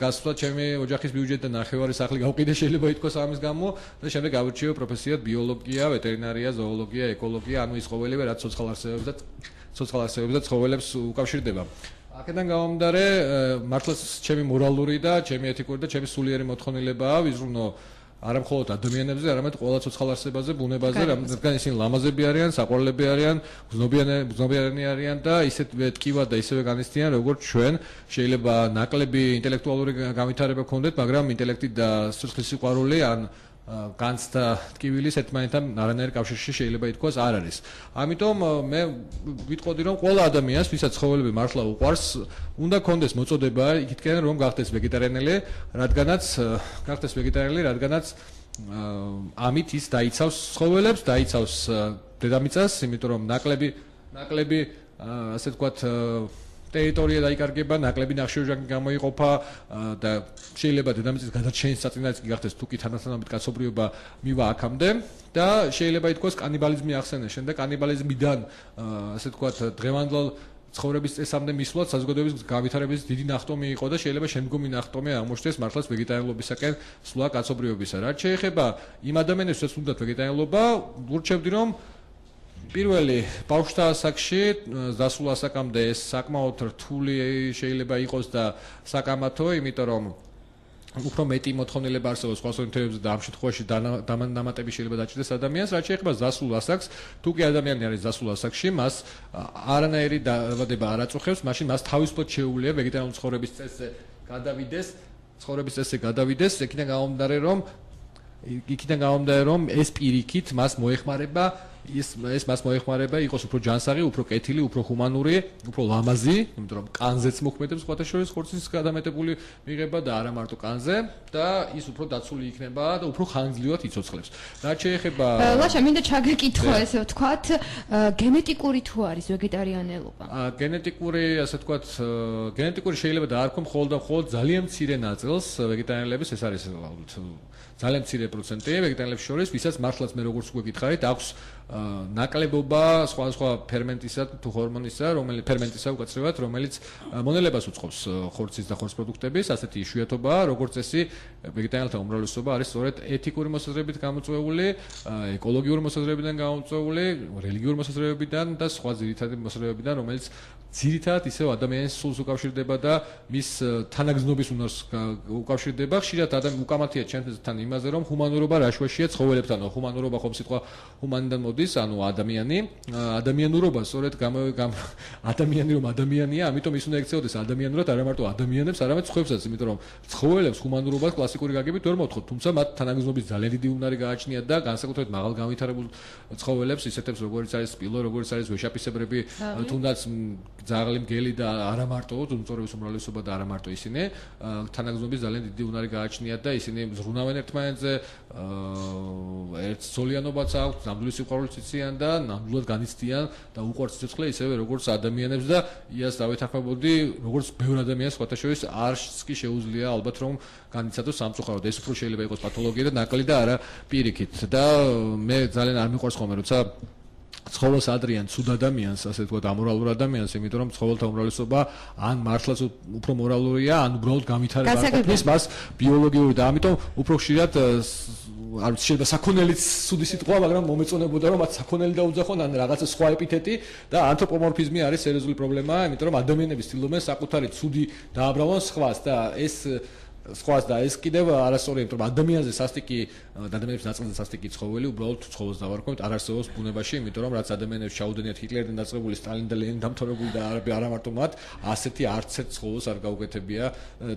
გასვლა ჩემი ოჯახის ბიუჯეტი და ნახევარი სახლი გავყიდე შეიძლება ითქვას ამის გამო და შემდეგ გავირჩიე პროფესიად ბიოლოგია, ვეტერინარია, ზოოლოგია, ეკოლოგია, ანუ ის ცხოველები რაც ცოცხალ არსებებს და ცხოველებს უკავშირდება. აქედან გამომდინარე, მართლა ჩემი მორალური და ჩემი ეთიკური და ჩემი სულიერი მოთხოვნილებაა ვიზრუნო არა მხოლოდ ადამიანებზე, არამედ ყველა ცოცხალ არსებაზე, ბუნებაზე, რადგან ისინი ლამაზები არიან, საყვარლები არიან, გრძნობიანი არიან და ისეთ ტკივად და ისევე განიცდიან, როგორც ჩვენ. შეიძლება ნაკლები ინტელექტუალური განვითარება გქონდეთ, მაგრამ ინტელექტი და სიცოცხლის სიყვარული ან განცდა ტკივილის ერთმანეთთან არანაირ კავშირში შეიძლება ითქვას არ არის. ამიტომ მე ვიტყოდი რომ ყველა ადამიანს, ვისაც ცხოველები მართლა უყვარს, უნდა კონდეს მოწოდება იქითკენ რომ გახდეს ვეგეტარიანელი, რადგანაც ამით ის დაიცავს ცხოველებს, დაიცავს დედამიწას, იმიტომ რომ ნაკლები ასე ვთქვათ ტერიტორია დაიკარგება, ნაკლები ნახშირორჟანგი გამოიყოფა და შეიძლება დედამიწის გადარჩენის საწინააღმდეგო კი გახდეს თუ კი თანასწორობით კაცობრიობა მივა აქამდე და შეიძლება ითქვას კანიბალიზმი ახსენეს. შემდეგ კანიბალიზმიდან ასე ვთქვათ დღევანდელ ცხოვრების წესამდე მისვლად საზოგადოების განვითარების დიდი ნახტომი იყო და შეიძლება შემდგომი ნახტომი აღმოჩნდეს მართლაც ვეგეტარიანობისაკენ სვლა კაცობრიობისა. რაც შეეხება იმ ადამიანებს, ვისაც უნდათ ვეგეტარიანობა, ურჩევდი რომ პირველი ბავშვთა ასაკში დასულ ასაკამდე ეს საკმაოდ რთული შეიძლება იყოს და საკამათო, იმიტომ რომ უფრო მეტი მოთხოვნილება არსებობს სხვა სოციუმებზე და ამ შემთხვევაში დამატები შეიძლება დაჭირდეს ადამიანს. რაც შეეხება დასულ ასაკს, თუ კი ადამიანი არის დასულ ასაკში, მას არანაირი დაავადება არ აწუხებს, მაშინ მას თავისუფლად შეუძლია ვეგეტარიანული ცხოვრების წესზე გადავიდეს, იქიდან გამომდინარე რომ ეს პირიქით მას მოეხმარება მას მოეხმარება იყოს უფრო ჯანსაღი, უფრო კეთილი, უფრო ჰუმანური, უფრო ლამაზი, იმიტომ რომ კანზეც მოქმედებს სხვათა შორის ხორცის გადამეტებული მიღება და არა მარტო კანზე და ის უფრო დაცული იქნება და უფრო ხანგრძლივად იცოცხლებს. რაც შეეხება ლაშა მინდა ჩაგეკითხო ესე ვთქვათ, გენეტიკური თუ არის ვეგეტარიანელობა? გენეტიკური შეიძლება დაარქვი მხოლოდ ძალიან მცირე ნაწილს ვეგეტარიანელების, ეს არის ძალიან მცირე პროცენტი ვეგეტარიანელებს შორის, ვისაც მართლაც მე როგორც უკვე გითხარით, აქვს ნაკლებობა სხვა ფერმენტისა თუ ჰორმონისა, რომელიც მონელებას უწყობს ხორცის და ხორცის პროდუქტების, ასეთი იშვიათობაა, როგორც წესი, ვეგეტარიანელთა უმრავლესობა არის სწორედ ეთიკური მოსაზრებით გამოწვეული, ეკოლოგიური მოსაზრებიდან გამოწვეული, რელიგიური მოსაზრებიდან და სხვა ძირითადი მოსაზრებებიდან, რომელიც ძირითადად ისევ ადამიანის სულს უკავშირდება და მის თანაგზნობის უნარს უკავშირდება. ხშირად უკამათია ჩვენთან იმაზე, რომ ჰუმანურობა რაშვაშია ცხოველებთან. ჰუმანურობა ხომ სიტყვა ჰუმანიდან მოდის, ანუ ადამიანი. ადამიანურობა სწორედ ადამიანი რომ ადამიანია, ამიტომ ის უნდა ექცეოდეს ადამიანურად, არა მარტო ადამიანებს, არამედ ცხოვებსაც, იმიტომ რომ ცხოველებს ჰუმანურობას კლასიკური გაგებით ვერ მოთხოვთ, თუმცა მათ თანაგზნობის ძალიან დიდი უნარი გააჩნიათ და განსაკუთრებით მაღალ განვითარებულ ცხოველებს, ისეთებს როგორც არის სპილო, როგორც არის ვეშაპისებრები, თუნდაც ძაღლი, მგელი და არა მარტო, უმწორების უმრავლესობა და არა მარტო ისინი, თანაგზნობის ძალიან დიდი უნარი გააჩნიათ და ისინი ზრუნავენ ერთმანეთზე, ერთძოლიანობაც აქვს, ნამდვილი სიყვარულიც იციან და ნამდვილად განიცდიან და უყვართ სიცოცხლე ისევე როგორც ადამიანებს და იას დავეთანხმებოდი, როგორც ბევრ ადამიანს სხვათა შორის არც კი შეუძლია ალბათ რომ განიცადოს სამწუხაროდ. ეს უფრო შეიძლება იყოს პათოლოგია და ნაკლი და არა პირიქით. და მე ძალიან არ მიყვარს ხოლმე როცა ცხოველს ადრიან ცუდ ადამიანს, ასე ვთქვათ, ამორალურ ადამიანს, იმიტომ რომ ცხოველთა უმრავლესობა ან მართლაც უფრო მორალურია, ან უბრალოდ გამითარება არ ყოფნის მას ბიოლოგიური და ამიტომ უფრო ხშირად არ ვიცი შეიძლება საქონელიც სუდი სიტყვა, მაგრამ მომეწონებოდა რომ მათ საქონელი დაუძახონ ან რაღაცა სხვა ეპითეტი და ანთროპომორფიზმი არის სერიოზული პრობლემა, იმიტომ რომ ადამიანები ცდილობენ საკუთარი ცუდი დააბრალონ სხვას და ეს სხვას და ეს კიდევ არასწორია, იმიტომ რომ ადამიანზე სასტიკი ადამიანების ნაწილზე სასტიკი ცხოველი უბრალოდ ცხოველს დავარქვით, არ არსებობს ბუნებაში, იმიტომ რომ რაც ადამიანებს ჩაუდენიათ ჰიტლერიდან დაწყებული, სტალინი და ლენინი დამთავრებული და არა მარტო მათ, ასეთი არც ერთ ცხოველს არ გაუკეთებია,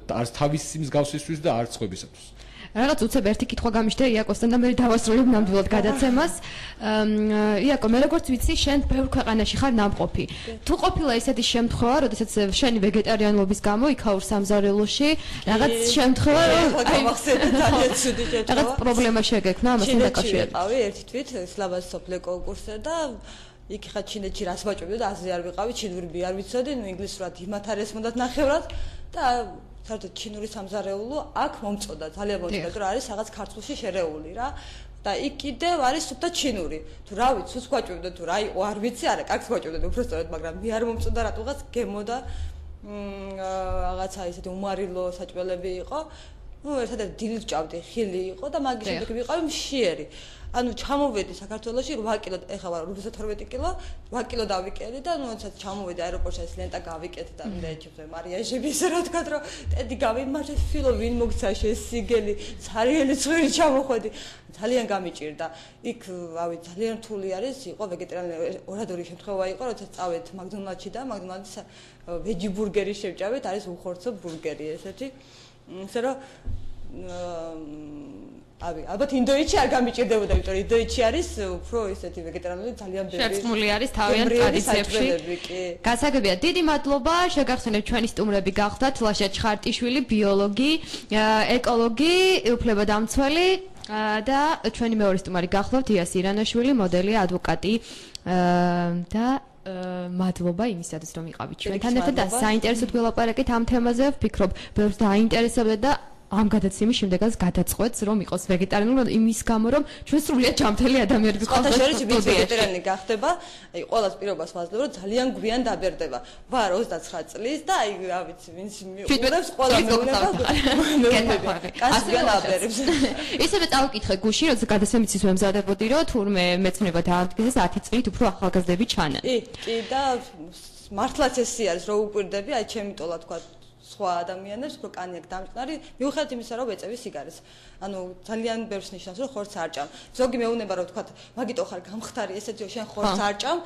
არც თავისი მსგავსისთვის და არც სხვებისათვის. რაღაც უცებ ერთი კითხვა გამიშდა იაკოსთან და მე დავასრულებ ნამდვილად გადაცემას. იაკო, მე როგორც ვიცი, შენ ბევრ ქვეყანაში ხარ ნამყოფი. თუ ყოფილა ესეთი შემთხვევა, როდესაც შენი ვეგეტარიანობის გამო იქაურ სამზარეულოში რაღაც შემთხვევა, რაღაც პრობლემა შეგექმნა ამასთან დაკავშირებით. ვიყავი ერთი თვით სლავას სოფლე კონკურსზე და იქ ხა ჩინეთში რას ვაჭრობდი და აზრი არ ვიყავი, ჩინური არ ვიცოდი, ინგლისურად იმათ არის მოდათ ნახევრად და საერთოდ ჩინური სამზარეულო აქ მომწოდა, ძალიან მომწოდა, რომ არის რაღაც ქართულში შერეული რა. და იქ კიდევ არის სუფთა ჩინური. თუ რა ვიცი, სულს გვაჭვებდა თუ რა იყო, არ ვიცი, არა, კარგს გვაჭვებდა უბრალოდ, მაგრამ მე არ მომწოდა რატოღაც გემოდა რაღაცა ისეთი უმარილო საჭველები იყო. ერთადერთი დილით ჭავდი, ხილი იყო და მაგის შემდეგ ვიყავი მშიერი. ანუ ჩამოვედი საქართველოში 8 კილო, ეხლა ვარ 12 კილო, 8 კილო დავიკერი და როდესაც ჩამოვედი აეროპორტში ეს ლენტა გავიკეთე და მე ეჩვენე მარიაჟები ისე რა თქვა, რომ ტედი გავიმარჯვე, ფილო ვინ მოგცა შესიგელი, ცარიელი ცხვირი ჩამოხვედი. ძალიან გამიჭირდა. იქ, რავი, ძალიან რთული არის, იყო ვეგეტარიანული ორადორი შემთხვევა იყო, როდესაც წავედ მაკდონალდში და მაკდონალდის ვეჯი ბურგერი შევჭავეთ, არის უხორცო ბურგერი ესეთი. ისე რომ ალბათ ინდოეთში არ გამიჭირდებოდა, იმიტომ რომ ინდოეთში არის უფრო ისეთი ვეგეტარიანული ძალიან ბევრი. შერწყმული არის თავიანთ ტრადიციებში. გასაგებია, დიდი მადლობა, შეგახსენებთ ჩვენი სტუმრები გახდათ ლაშა ჩხარტიშვილი, ბიოლოგი, ეკოლოგი, უფლებადამცველი და ჩვენი მეორე სტუმარი გახლავთ იას ირანაშვილი, მოდელი, ადვოკატი და მადლობა იმისათვის რომ იყავით ჩვენთან ერთად და საინტერესოდ გველაპარაკეთ ამ თემაზე, ვფიქრობ, ბევრს დაინტერესებდა და ამ გადაცემის შემდეგაც გადაწყვეტს რომ იყოს ვეგეტარიანული იმის გამო რომ ჩვენ სრულიად ჯანმრთელი ადამიანები ვიყავთ. ხოთა შორის ვინც ვეგეტარიანი გახდება, აი ყოველს პირობას ვაძლევ რომ ძალიან გვიან დაბერდება. ვარ 29 წლის და აი რა ვიცი ვინც მიუღებს ყველა მეუბნება. კაც გვიან აბერებს. ისევე წავიკითხე გუში, როცა გადაცემის ის მემზადებოდი რომ თურმე მეცნიერება დაადგეს 10 წლით უფრო ახალგაზრდები ჩანან. კი და მართლაც ესე არის რომ უკვირდები, აი ჩემი ტოლა თქვა სხვა ადამიანებს, უფრო კანი აქვს დამჭყარი, მიუხედავად იმისა, რომ ეწევი სიგარეს. ანუ ძალიან ბევრს ნიშნავს, რომ ხორცს არ ჭამ. ზოგი მეუბნება, რომ თქვა, მაგიტო ხარ გამხდარი, ესეთი შენ ხორცს არ ჭამ.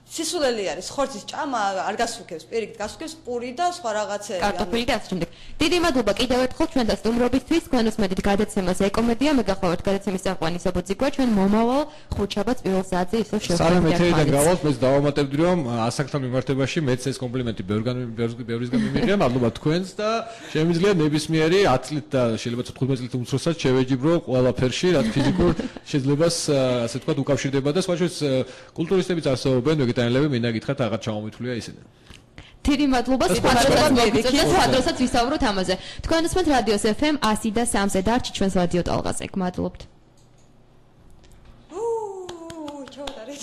სისულელი არის, ხორცის ჭამა არ გასუქებს, პირიქით გასუქებს პური და სხვა რაღაცები. კარტოფილი და ასე შემდეგ. დიდი მადლობა კიდევ ერთხელ ჩვენთან სტუმრობისთვის, გქონოსმედით გადაცემას ეკომედია, მე გახლავართ გადაცემის წამყვანი სოფოძიკვა, ჩვენ მომავალ ხუთშაბათს პირველ საათზე ისევ შევხვდებით. სანამ ეთერიდან გავალთ, მე დავამატებდი, რომ ასაკთან მიმართებაში მეც ეს კომპლიმენტი ბევრისგან მიმიღია, მადლობა თქვენს და შემიძლია ნებისმიერი 10 წლით და შეიძლება 15 წლით უმცროსაც შევეჯიბრო ყველაფერში, რაც ფიზიკურ შეძლებას, ასე ვთქვათ, უკავშირდება და სხვა შორის კულტურისტებიც არსებობენ, ვეგეტარიანელები, მინდა გითხრათ, აღარ ჩამომithვლია ისინი. დიდი მადლობა, სხვადასხვასაც ვისაუბროთ ამაზე. თქვენ უსმენთ რადიოს FM 100 და 3-ზე დარჩით ჩვენს რადიო ტალღაზე. გმადლობთ. ჩაუდარეთ.